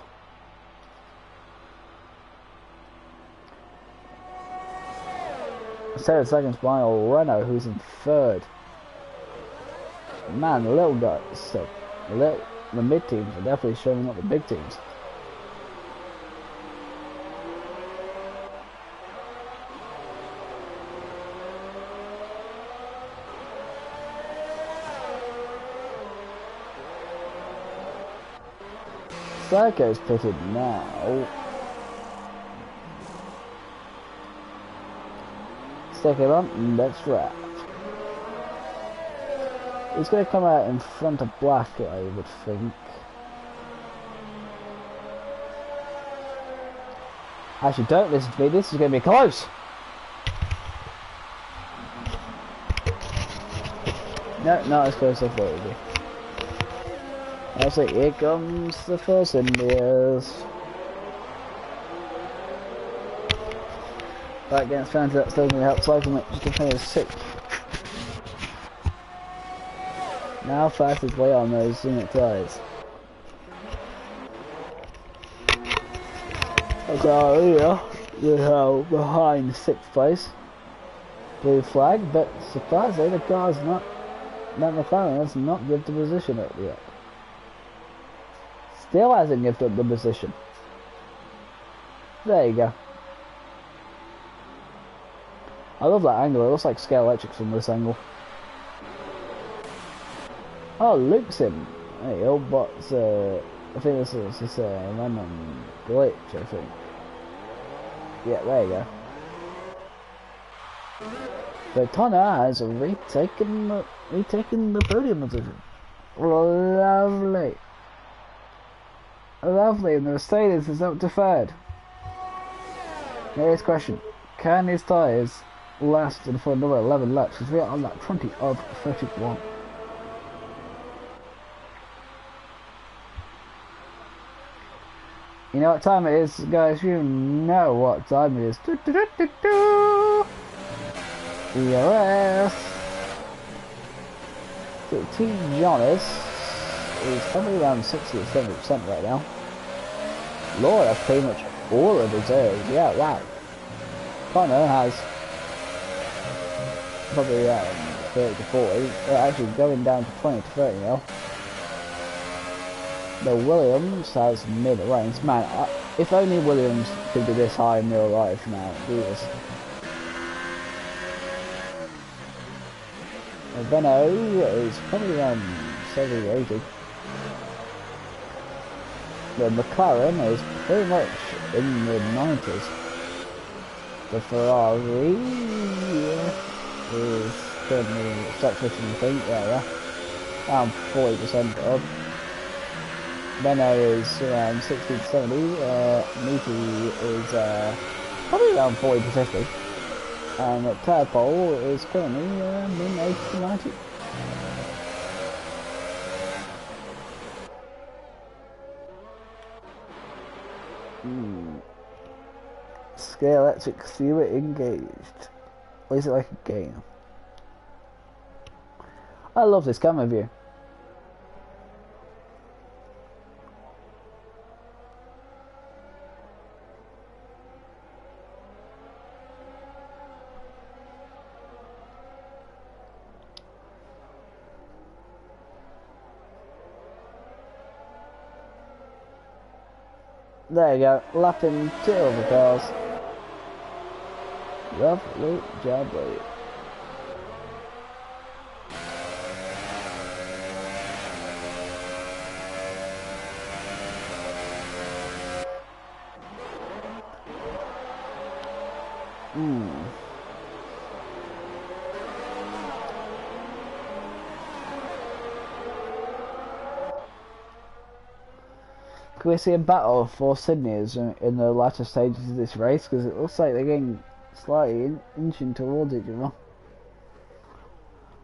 7 seconds behind Renault, who's in third. Man, the little guys, so the mid teams are definitely showing up the big teams. Serco's pitted now. Second on, let's wrap. He's going to come out in front of Black, I would think. Actually, don't listen to me, this is going to be close. No, not as close as I thought it would be. I'll say, here comes the Force Indians. Right against fans, that's still going to help Cycle Mate just to finish 6th. Now fast is way on those unit tyres. So here we have behind 6th place. Blue flag, but surprisingly the car's not, that McLaren has not given the position up yet. Still hasn't given up the position. There you go. I love that angle, it looks like Scale Electric from this angle. Oh, Luke's in. There you go, but I think this is just a random glitch, I think. Yeah, there you go. But Tonner has retaken the podium position. Lovely. Lovely, and the Mercedes is up to 3rd. Here's a question. Can his tyres last for another 11 laps? Because we are on lap 20 of 31. You know what time it is, guys? You know what time it is. Yes. So T. Jonas is probably around 60 or 70% right now. Lord, that's pretty much all of his errors. Yeah, wow. Connor has probably 30 to 40. Actually going down to 20 to 30 now. The Williams has mid-range. Man, if only Williams could be this high in real life now. Jesus. Renault is probably around 70, 80. The McLaren is pretty much in the 90s. The Ferrari is currently stop pushing the thing, yeah. Around 40% up. Renault is around 60 to 70. Niti is probably around 40 to 50. And Turpole is currently in 80 to 90. Scale Electric Sewer engaged. Or is it like a game? I love this camera view. There you go, lapping 2 of the cars. Lovely job, buddy. Can we see a battle for Sydney's in the latter stages of this race? Because it looks like they're getting slightly inching towards each other.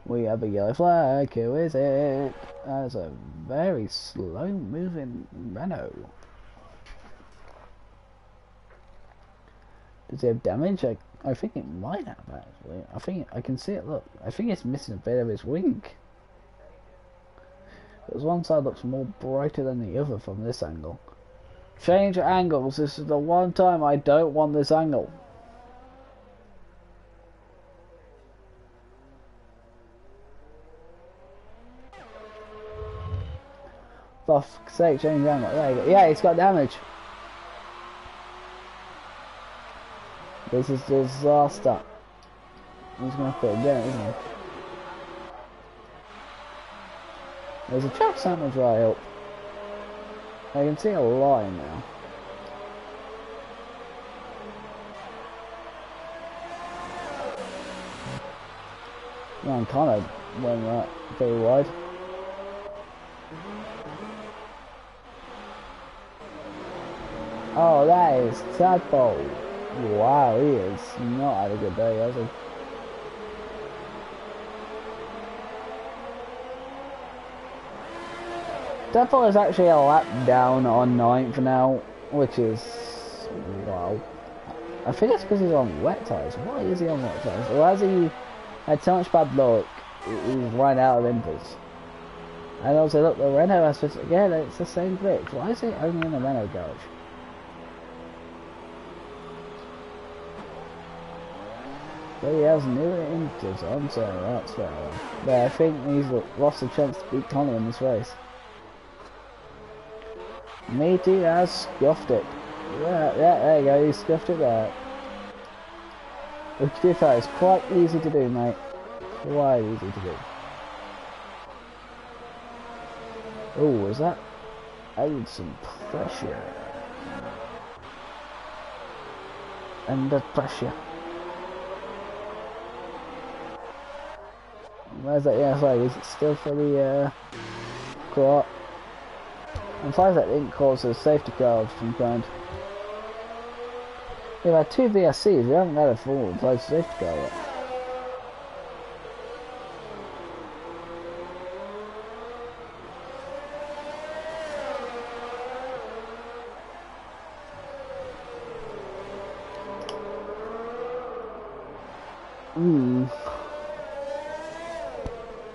We have a yellow flag. Who is it? That's a very slow moving Renault. Does he have damage? I think it might have actually. I think I can see it. Look, I think it's missing a bit of his wing. Because one side looks more brighter than the other from this angle. Change angles. This is the one time I don't want this angle. For fuck's sake, change angle. There you go. Yeah, it's got damage. This is disaster. He's gonna have to again, isn't he? There's a track sandwich right up. I can see a line now. Yeah, I'm kind of went right very wide. Oh, that is Tadpole. Wow, he is not had a good day, has he? Tadpole is actually a lap down on 9th now, which is wow. I think it's because he's on wet tyres. Why is he on wet tyres? Or has he had so much bad luck, he's run out of impulse? And also, look, the Renault has just, again, it's the same glitch. Why is it only in the Renault garage? But he has new images on, so that's fair enough. But I think he's lost a chance to beat Connor in this race. Meaty has scuffed it. Yeah, there you go, he scuffed it there. Which, to be fair, is quite easy to do, mate. Quite easy to do. Oh, is that? Added some pressure. Under pressure. Where's that? Yeah, sorry, is it still for the court? I'm surprised that didn't cause a safety car of some kind. We've had 2 VSCs, we haven't had a full replaced safety car yet.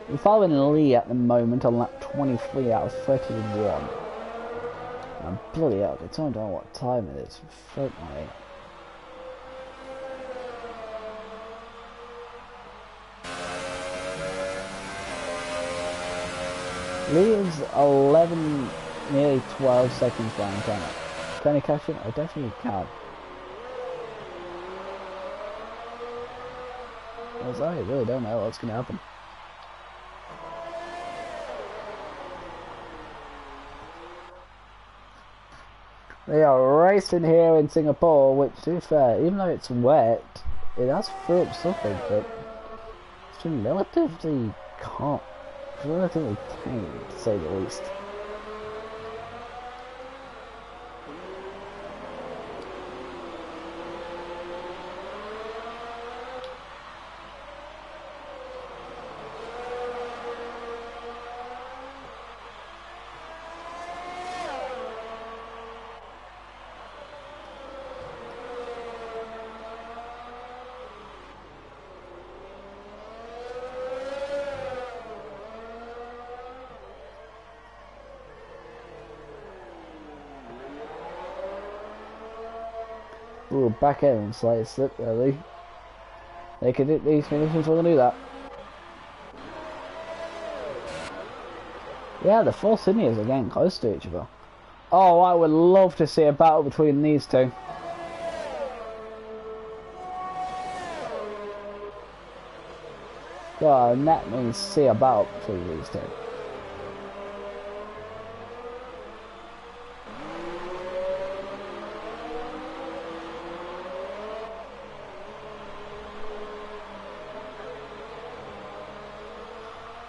We're following Lee at the moment on lap 23 out of 31. I'm bloody hell, I don't know what time it is. Fuck me. Lee is 11, nearly 12 seconds behind Connor. Can he catch him? I definitely can. I really don't know what's going to happen. They are racing here in Singapore, which, to be fair, even though it's wet, it has thrown up something, but it's been relatively calm, relatively tame, to say the least. Ooh, back end, slight slip early. They could hit these finishes when they do that. Yeah, the Force Indians are getting close to each other. Oh, I would love to see a battle between these two. God, that means see a battle between these two.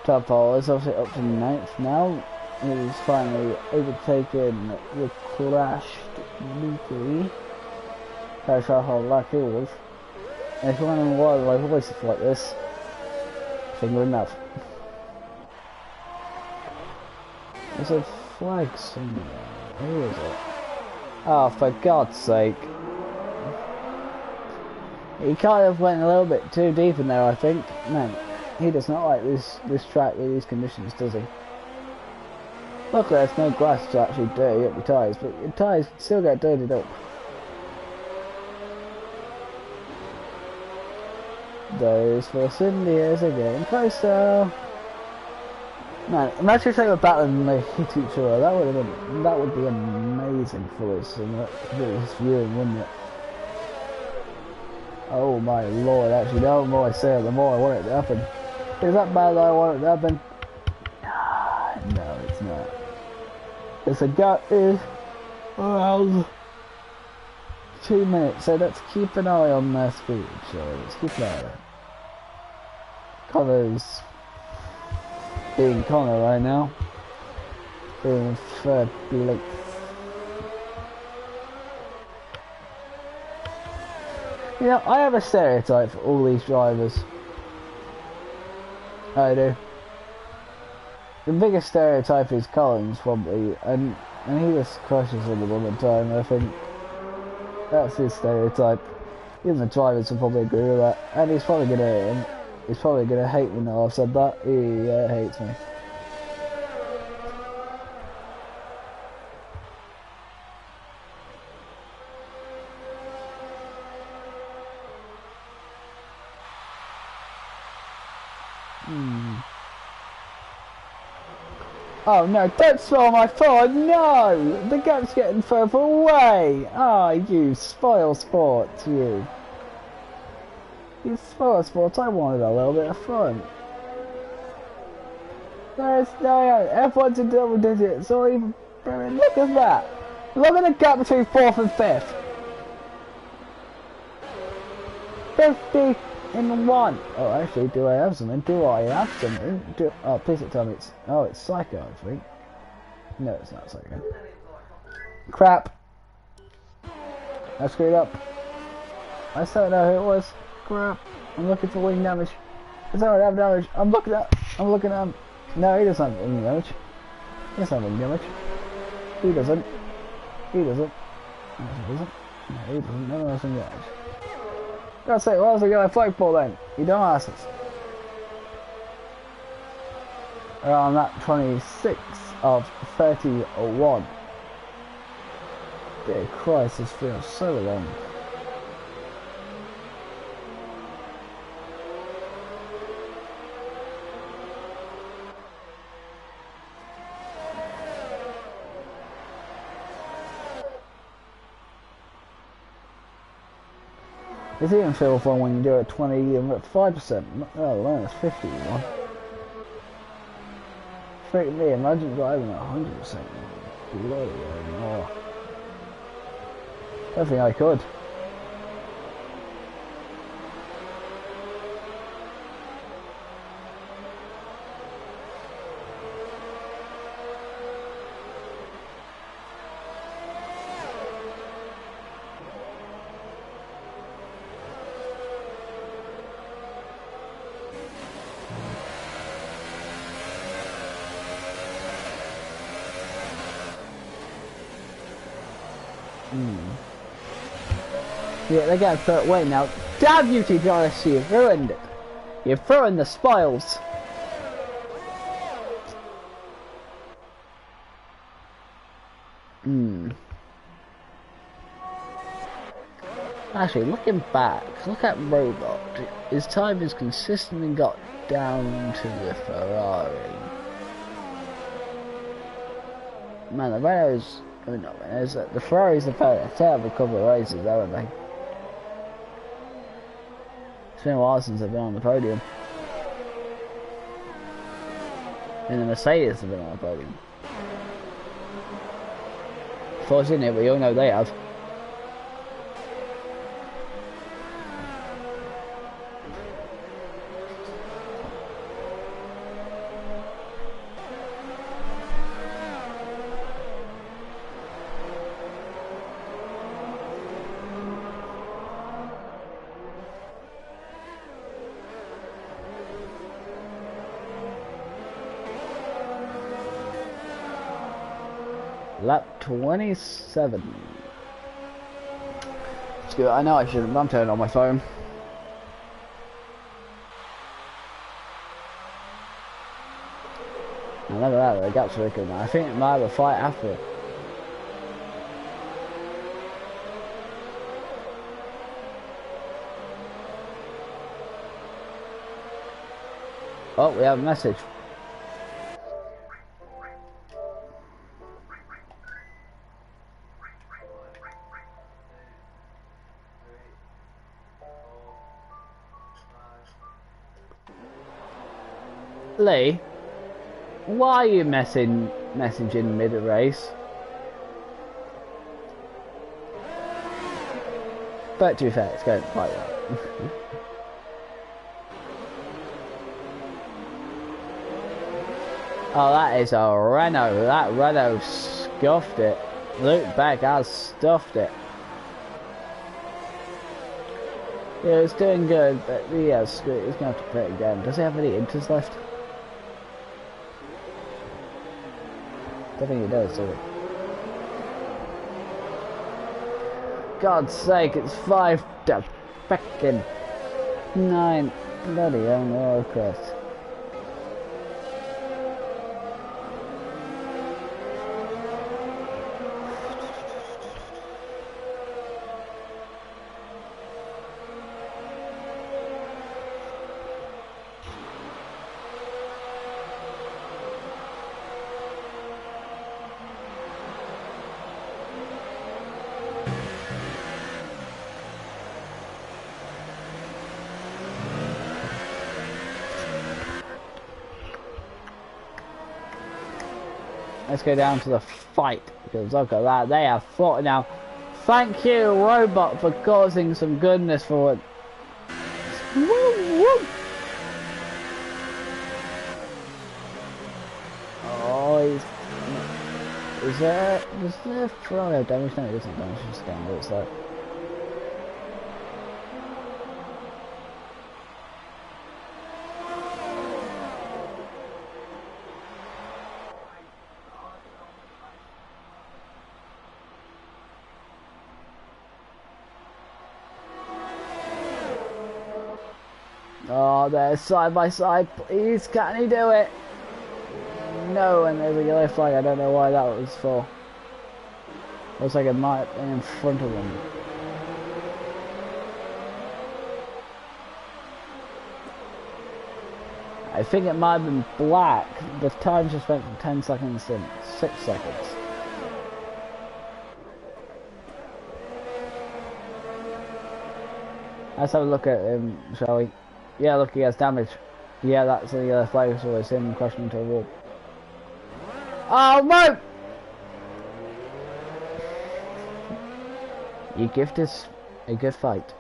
Top Paul is obviously up to 9th now. He's finally overtaken the crashed Nuki. Crash off on Black Hills. And if you're wondering why my voice is like this, finger enough. There's a flag somewhere. Who is it? Oh, for God's sake. He kind of went a little bit too deep in there, I think. Man. He does not like this track with these conditions, does he? Luckily there's no grass to actually dirty up your tyres, but your tyres still get dirtied up. Those Force Indians are getting closer. Man, imagine if they were battling and they hit each other. That would be amazing for us and this viewing, wouldn't it? Oh my lord, actually, the more I say it, the more I want it to happen. Is that bad that I want it to happen? No, it's not. It's a gap is around 2 minutes, so let's keep an eye on their speed. So let's keep an eye on it. Connor's being Connor right now. Being third place. You know, I have a stereotype for all these drivers. I do. The biggest stereotype is Collins, probably, and he just crashes on them all the time. I think that's his stereotype. Even the drivers will probably agree with that, and he's probably gonna hate me now I've said that. He hates me. Oh no, don't spoil my fun, no! The gap's getting further away! Ah, you spoil sport, you. You spoil sport, I wanted a little bit of fun. There's no, everyone's in double digits, or even, look at that! Look at the gap between 4th and 5th! 50 in 1! Oh, actually, do I have something? Do I have something? Oh, please don't tell me it's... Oh, it's Psycho, I think. No, it's not Psycho. Crap! I screwed up. I still don't know who it was. Crap. I'm looking for wing damage. Does anyone have damage? I'm looking at him. No, he doesn't have wing damage. He doesn't have wing damage. He doesn't. He doesn't. No, he doesn't. No, he doesn't. No one has wing damage. God's sake, what else are we going to fight for then? You don't ask us. Around that 26 of 31. Dear Christ, this feels so long. It's even feel fun when you do it 20 and at 5%, let alone it's 51. Freak me, imagine driving at 100%. Bloody hell, no. I don't think I could. Yeah, they got throw it away now. Damn you, TGRS, you've ruined it. You've ruined the spoils. Actually, looking back, look at Robot. His time has consistently got down to the Ferrari. Man, the Renault's... I mean, not Renault's, the Ferraris have had a terrible couple of races, haven't they? It's been a while since they've been on the podium. And the Mercedes have been on the podium. Fortunately, we all know they have. Lap 27. It's good. I know I shouldn't. I'm turning on my phone. I never that. The gap's really good now. I think it might have a fight after. Oh, we have a message. Lee, why are you messaging mid-race? But to be fair, it's going quite well. Oh, that is a Renault. That Renault scuffed it. Luke Beck has stuffed it. Yeah, it's doing good, but yeah, screw it. He's going to have to play it again. Does he have any inters left? I think he does, doesn't he? God's sake, it's 5 to fucking 9. Bloody hell, no, Chris. let's go down to the fight. Because look at that, they have fought now. Thank you, Robot, for causing some goodness for it. Woo, woo. Oh, is there trial damage? No, it isn't damage, it's just getting looks like. Oh, they're side by side. Please, can he do it? No, and there's a yellow flag. I don't know why that was for. Looks like it might be in front of them. I think it might have been black. The time just went from 10 seconds to 6 seconds. Let's have a look at him, shall we? Yeah, look, he has damage. Yeah, that's the yellow flag, so it's him crashing into a wall. Oh, no! You gave us a good fight.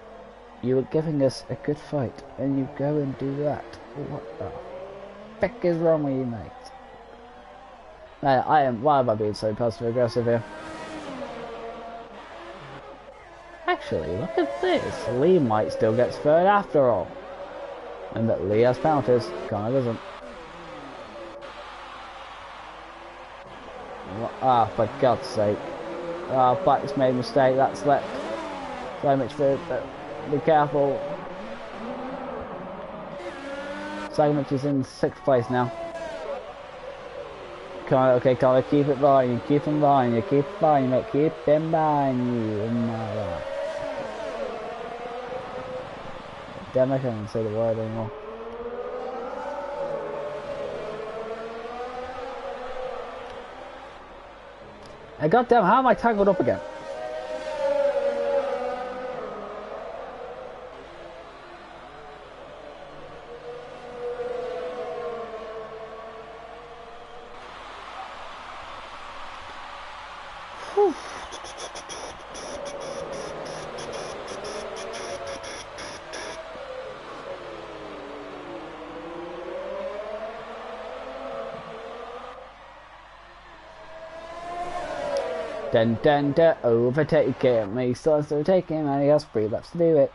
You were giving us a good fight, and you go and do that. What the heck is wrong with you, mate? Why am I being so passive aggressive here? Actually, look at this. Lee might still get third after all. And that Lee has penalties. Connor doesn't. Ah, for God's sake. Ah, Black's made a mistake. That's left so much food, but be careful. Segment is in 6th place now. Connor, okay, Connor, keep it behind you. Keep him behind you. Keep him behind you, mate. Keep him behind you. Oh my God. Damn, I can't say the word anymore. And goddamn, how am I tangled up again? Whew. Dun dun dun, overtake him. He starts to overtake him and he has 3 laps to do it.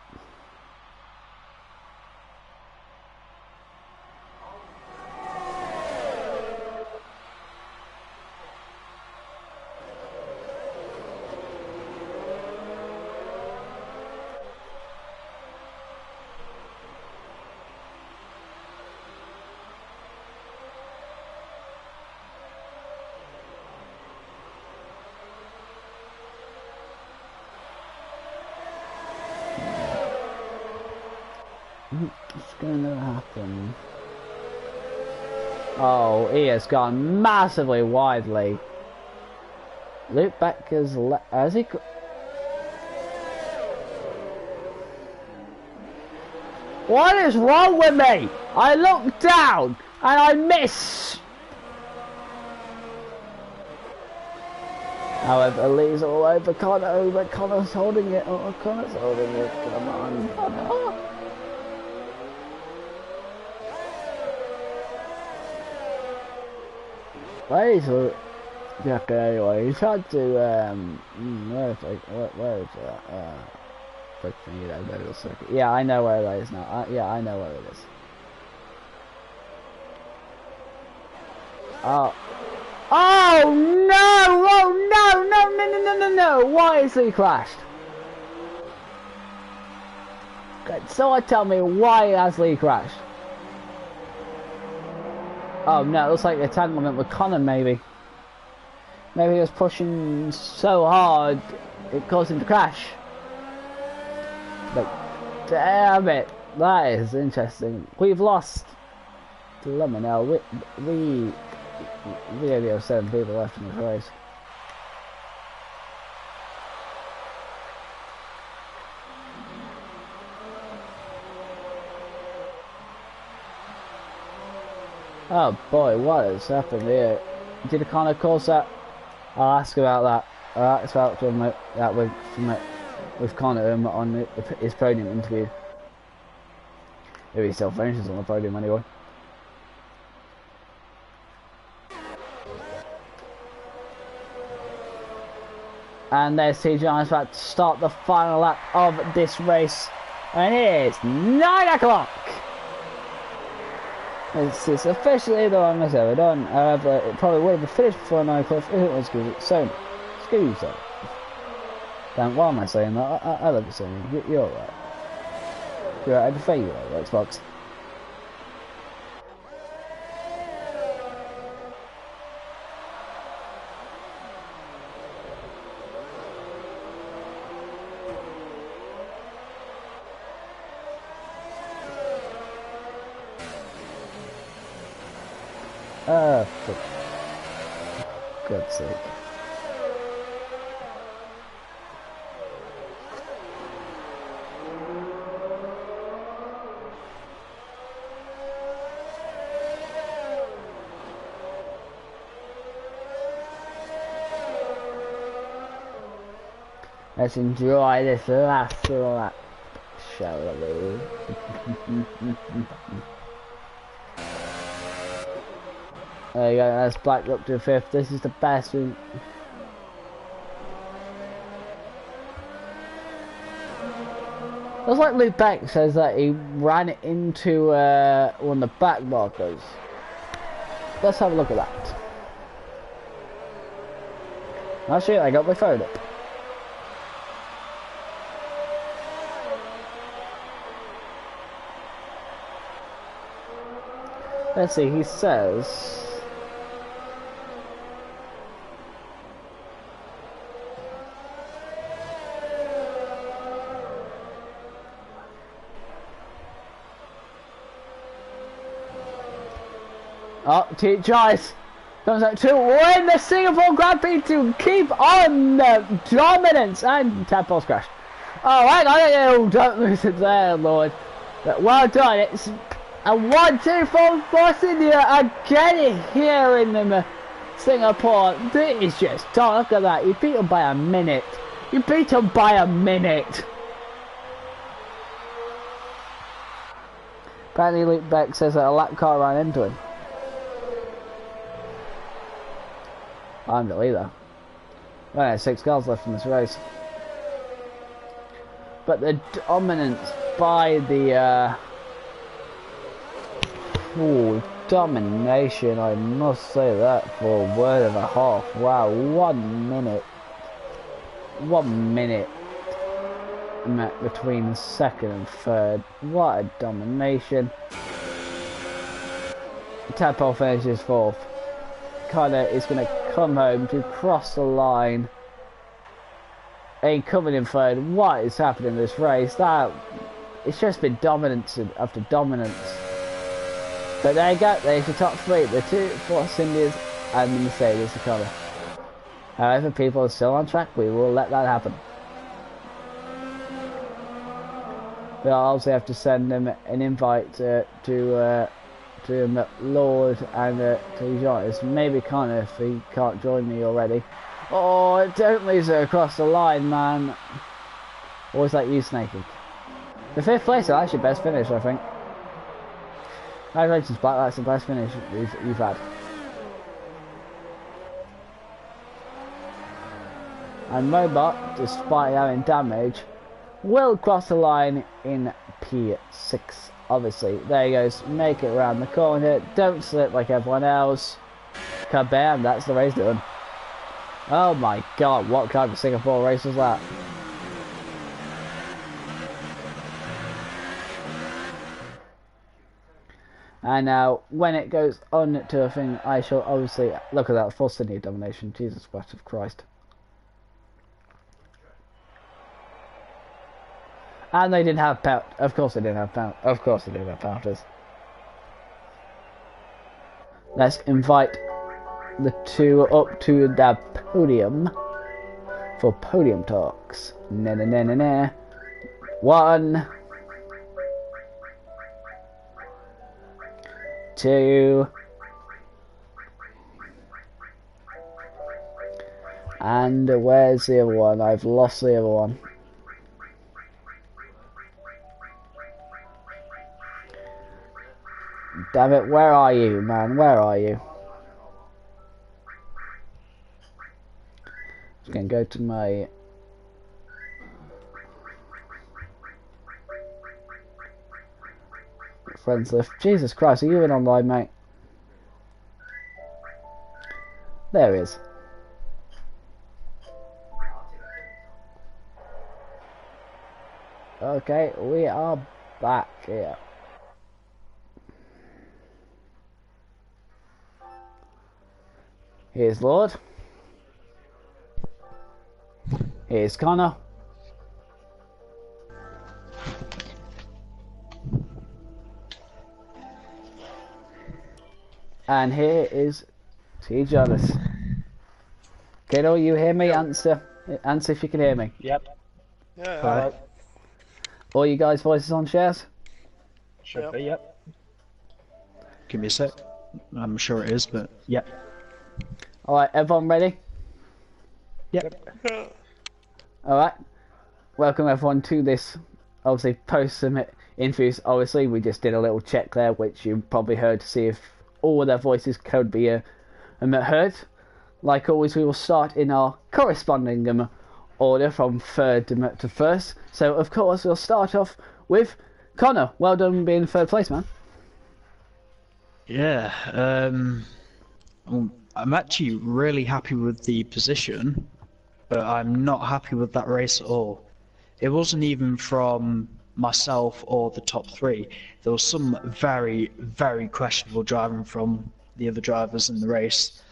What's gonna happen? Oh, he has gone massively widely. Luke back as he. What is wrong with me? I look down and I miss. However, Lee's all over Connor, but Connor's holding it. Oh, Connor's holding it. Come on, Connor. Where is Jack anyway? He's had to where is that? Yeah, I know where that is now. Yeah, I know where it is. Oh. Oh no! Oh no! No! No! No! No! No! No! Why is he crashed? Good. Someone tell me why has Lee crashed? Oh no, it looks like the entanglement with Connor maybe. Maybe he was pushing so hard it caused him to crash. But damn it, that is interesting. We've lost. Let me know. We only have 7 people left in the race. Oh boy, what has happened here? did a kind of course that? I'll ask about that. I'll ask about that with Connor on his podium interview. If he still finishes on the podium anyway. And there's T. Giants about to start the final lap of this race. And it is 9 o'clock! It's officially the longest ever done. However, it probably would have finished before 9 o'clock if it was Sony. Excuse yourself. Damn, why am I saying that? I love it, Sony. You're alright. You're right, I prefer you over Xbox. For God's sake. Let's enjoy this last lap, shall we? There you go, that's Black up to 5th. This is the best we... Looks like Luke Beck says that he ran into one of the back markers. Let's have a look at that. Oh shit, I got my phone up. Let's see, he says... Oh, THIs comes out to win the Singapore Grand Prix to keep on the dominance, and tap pulse crash. Oh, hang on, don't lose it there, Lord. But well done, it's a 1-2 for Force India again here in Singapore. This is just, oh, look at that, you beat them by a minute. You beat them by a minute. Apparently Luke Beck says that a lap car ran into him. I don't either. Well, there's 6 cars left in this race. But the dominance by the domination, I must say that for a word and a half. Wow, 1 minute. 1 minute between second and third. What a domination. Tadpole finishes 4th. Connor is going to come home to cross the line. And coming in 3rd. What is happening in this race? That it's just been dominance after dominance. But there you go. There's your top 3. The 2 Force Indias and the Mercedes to cover. However, people are still on track. We will let that happen. But I'll also have to send them an invite to Lord and to Giants. Maybe Connor if he can't join me already. Oh, don't lose it across the line, man. Always like you, Snakey. The 5th place is actually best finish, I think. Congratulations, Black. That's the best finish you've had. And Mobot, despite having damage, will cross the line in P6. Obviously, there he goes. Make it around the corner. Don't slip like everyone else. Kabam, that's the race done. Oh my god, what kind of Singapore race was that? And now, when it goes on to a thing, I shall obviously look at that full Sydney domination. Jesus Christ. And they didn't have pout. Of course they didn't have pout. Of course they didn't have pouters. Let's invite the 2 up to the podium for podium talks. Na na na na na. 1, 2, And where's the other one? I've lost the other one. Damn it, where are you, man? Where are you? Just gonna go to my... friends list. Jesus Christ, are you in online, mate? There he is. Okay, we are back here. Here's Lord. Here's Connor. And here is T. Jonas. Kiddo, you hear me? Answer if you can hear me. Yep. Yeah, Right. All you guys' voices on shares? Should be, yep. Give me a sec. I'm sure it is, but yeah. Alright, everyone ready? Yep. Alright. Welcome everyone to this, obviously, post-summit interviews. Obviously, we just did a little check there, which you probably heard to see if all of their voices could be heard. Like always, we will start in our corresponding order from third to first. So, of course, we'll start off with Connor. Well done being third place, man. Yeah. I'm actually really happy with the position, but I'm not happy with that race at all. It wasn't even from myself or the top three. There was some very, very questionable driving from the other drivers in the race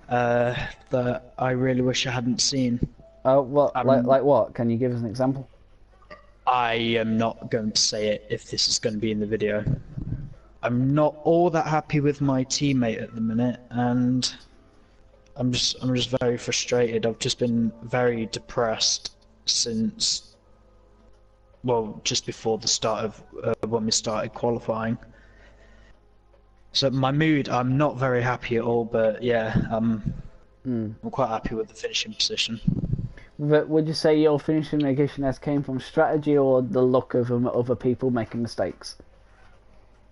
that I really wish I hadn't seen. What? Like what? Can you give us an example? I am not going to say it if this is going to be in the video. I'm not all that happy with my teammate at the minute, and I'm just very frustrated. I've just been very depressed since, well, just before the start of when we started qualifying. So my mood, I'm not very happy at all, but yeah, I'm quite happy with the finishing position. But would you say your finishing position has came from strategy or the luck of other people making mistakes?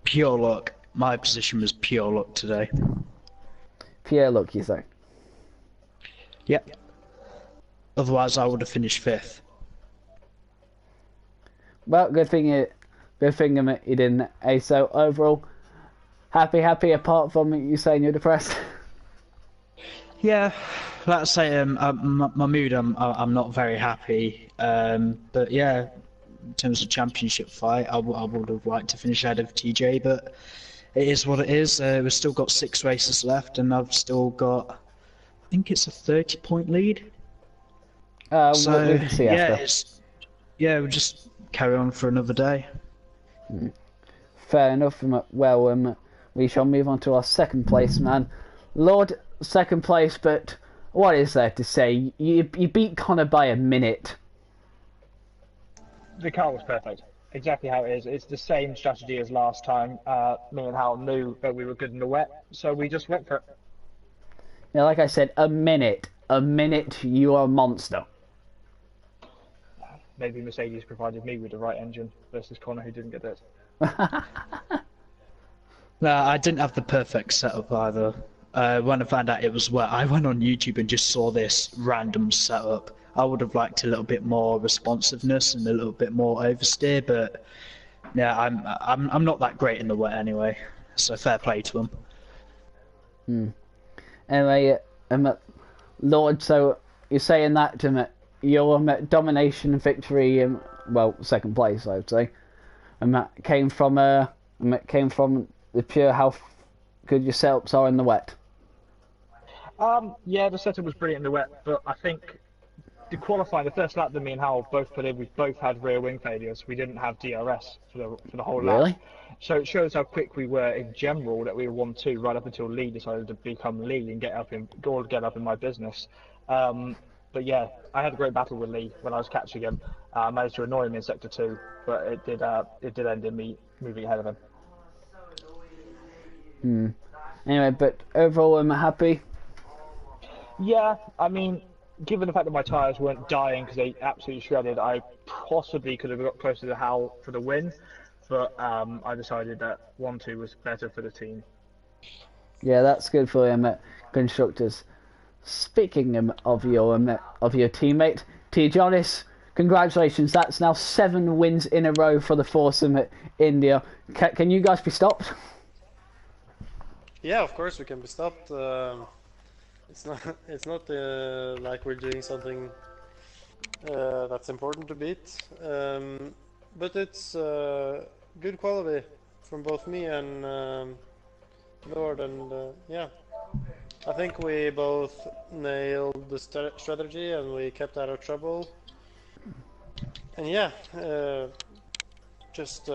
Pure luck. My position was pure luck today. Pure luck, you say? Yep. Otherwise, I would have finished fifth. Well, good thing you didn't. So overall, happy apart from you saying you're depressed. Yeah, let's say my mood. I'm not very happy. But yeah, in terms of championship fight, I would have liked to finish ahead of TJ, but it is what it is. We've still got 6 races left, and I've still got, I think it's a 30-point lead. So we can see yeah, after. we'll just carry on for another day. Fair enough. Well, we shall move on to our second place, man. Lord, second place, but what is there to say? You beat Connor by a minute. The car was perfect. Exactly how it is. It's the same strategy as last time. Me and Hal knew that we were good in the wet, so we just went for it. Yeah, like I said, a minute. A minute, you are a monster. Maybe Mercedes provided me with the right engine versus Connor, who didn't get it. No, I didn't have the perfect setup either. When I found out it was wet, I went on YouTube and just saw this random setup. I would have liked a little bit more responsiveness and a little bit more oversteer, but yeah, I'm not that great in the wet anyway. So fair play to them. Anyway, Lord, so you're saying that your domination victory, well, second place, I would say, and that came from the pure how good your setups are in the wet. Yeah, the setup was brilliant in the wet, but I think the qualifying, the first lap that me and Hal both put in, we both had rear wing failures. We didn't have DRS for the whole lap. Really? So it shows how quick we were in general, that we were 1-2 right up until Lee decided to become Lee and get up in my business. But yeah, I had a great battle with Lee when I was catching him. I managed to annoy him in sector 2, but it did end in me moving ahead of him. Anyway, but overall, I'm happy. Yeah, I mean, given the fact that my tyres weren't dying because they absolutely shredded, I possibly could have got closer to Hal for the win. But I decided that 1-2 was better for the team. Yeah, that's good for constructors. Speaking of your teammate, T. Jonas, congratulations. That's now 7 wins in a row for the Force India. Can you guys be stopped? Yeah, of course we can be stopped. It's not like we're doing something that's important to beat, but it's good quality from both me and Lord, and yeah, I think we both nailed the strategy and we kept out of trouble. And yeah, just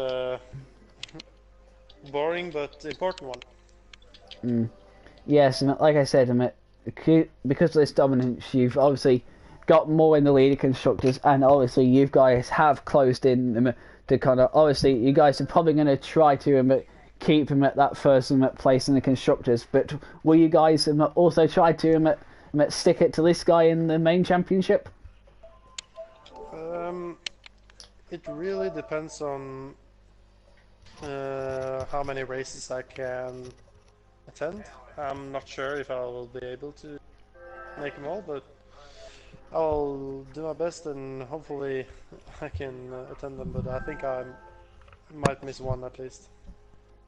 boring but important one. Yes, and like I said, because of this dominance, you've obviously got more in the lead of constructors, and obviously you guys have closed in to kind of, obviously you guys are probably going to try to keep him at that first place in the constructors, but will you guys also try to stick it to this guy in the main championship? It really depends on how many races I can attend. I'm not sure if I will be able to make them all, but I'll do my best and hopefully I can attend them, but I think I might miss one at least.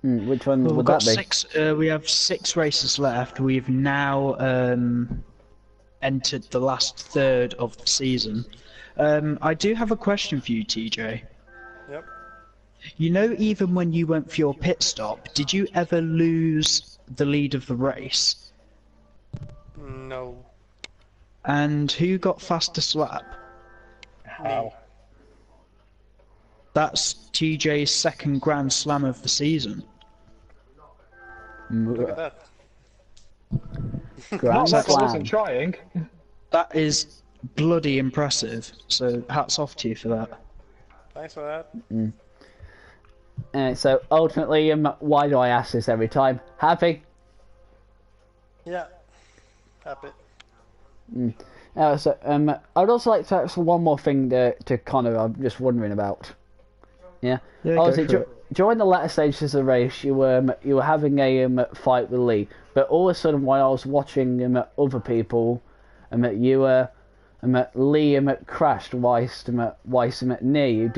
Which one Well, would we've got that be? we have 6 races left. We've now entered the last third of the season. I do have a question for you, TJ. Yep. You know, even when you went for your pit stop, did you ever lose the lead of the race? No. And who got fastest lap? Me. That's TJ's second Grand Slam of the season. Look at that. Grand Not like I Slam. wasn't trying. That is bloody impressive. So hats off to you for that. Thanks for that. So ultimately, why do I ask this every time? Happy? Yeah. Happy. So I'd also like to ask one more thing to Connor. I'm just wondering about. Yeah. Obviously, during the latter stages of the race, you were having a fight with Lee, but all of a sudden, while I was watching other people, Lee crashed whilst near you.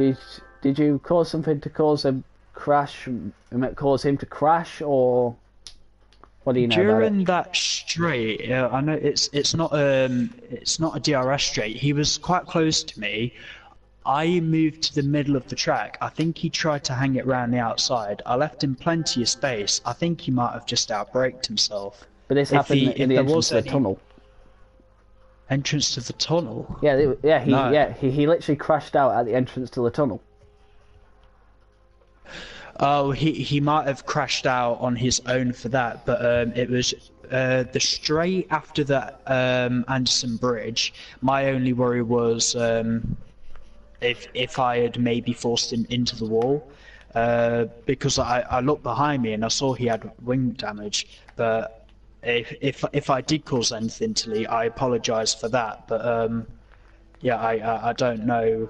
Did you cause something to cause a crash? Cause him to crash, or what do you know During about that straight, I know it's not a DRS straight. He was quite close to me. I moved to the middle of the track. I think he tried to hang it round the outside. I left him plenty of space. I think he might have just outbraked himself. But this happened in the entrance to the tunnel. Entrance to the tunnel? He literally crashed out at the entrance to the tunnel. Oh, he might have crashed out on his own for that, but it was the straight after that Anderson Bridge. My only worry was if I had maybe forced him into the wall, because I looked behind me and I saw he had wing damage. But if I did cause anything to Lee, I apologise for that. But yeah, I don't know.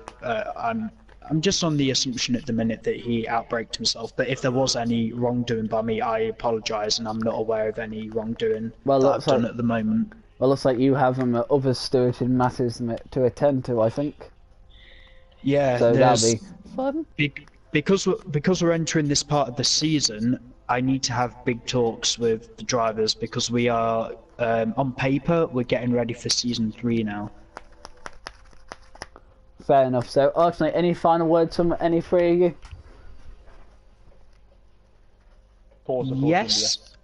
I'm just on the assumption at the minute that he outbraked himself, but if there was any wrongdoing by me, I apologise, and I'm not aware of any wrongdoing that I've done at the moment. Well, looks like you have other stewardship matters to attend to, I think. Yeah, so that'll be fun. Because we're entering this part of the season, I need to have big talks with the drivers because we are, on paper, we're getting ready for Season 3 now. Fair enough. So, ultimately, any final words from any three of you? Yes.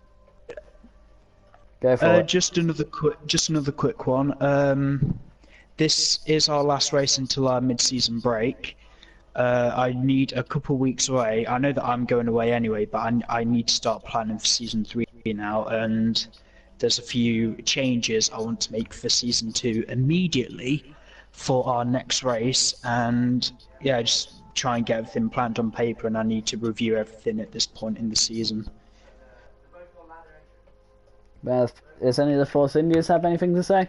Go for it. Just another quick one. This is our last race until our mid-season break. I need a couple weeks away. I know that I'm going away anyway, but I need to start planning for Season 3 now, and there's a few changes I want to make for Season 2 immediately for our next race, and yeah, just try and get everything planned on paper, and I need to review everything at this point in the season. Well, does any of the Force Indians have anything to say?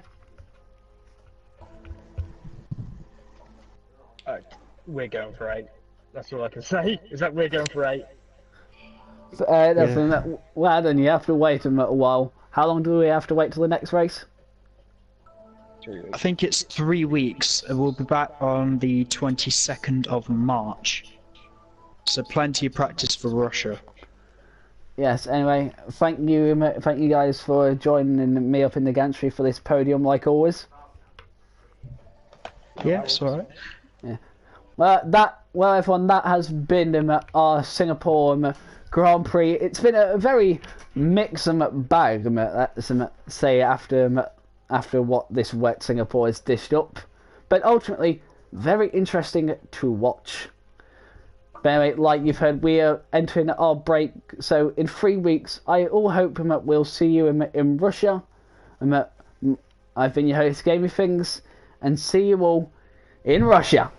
we're going for 8. That's all I can say. Is that we're going for 8. Well then, you have to wait a while. How long do we have to wait till the next race? 3 weeks. I think it's 3 weeks. We'll be back on the 22nd of March. So plenty of practice for Russia. Yes, anyway, thank you guys for joining me up in the gantry for this podium, like always. Yeah, it's alright. Well, everyone, that has been our Singapore Grand Prix. It's been a very mixed bag, let's say, after what this wet Singapore has dished up. But ultimately, very interesting to watch. But anyway, like you've heard, we are entering our break. So in 3 weeks, I all hope we'll see you in Russia. I've been your host, Gaming Things, and see you all in Russia.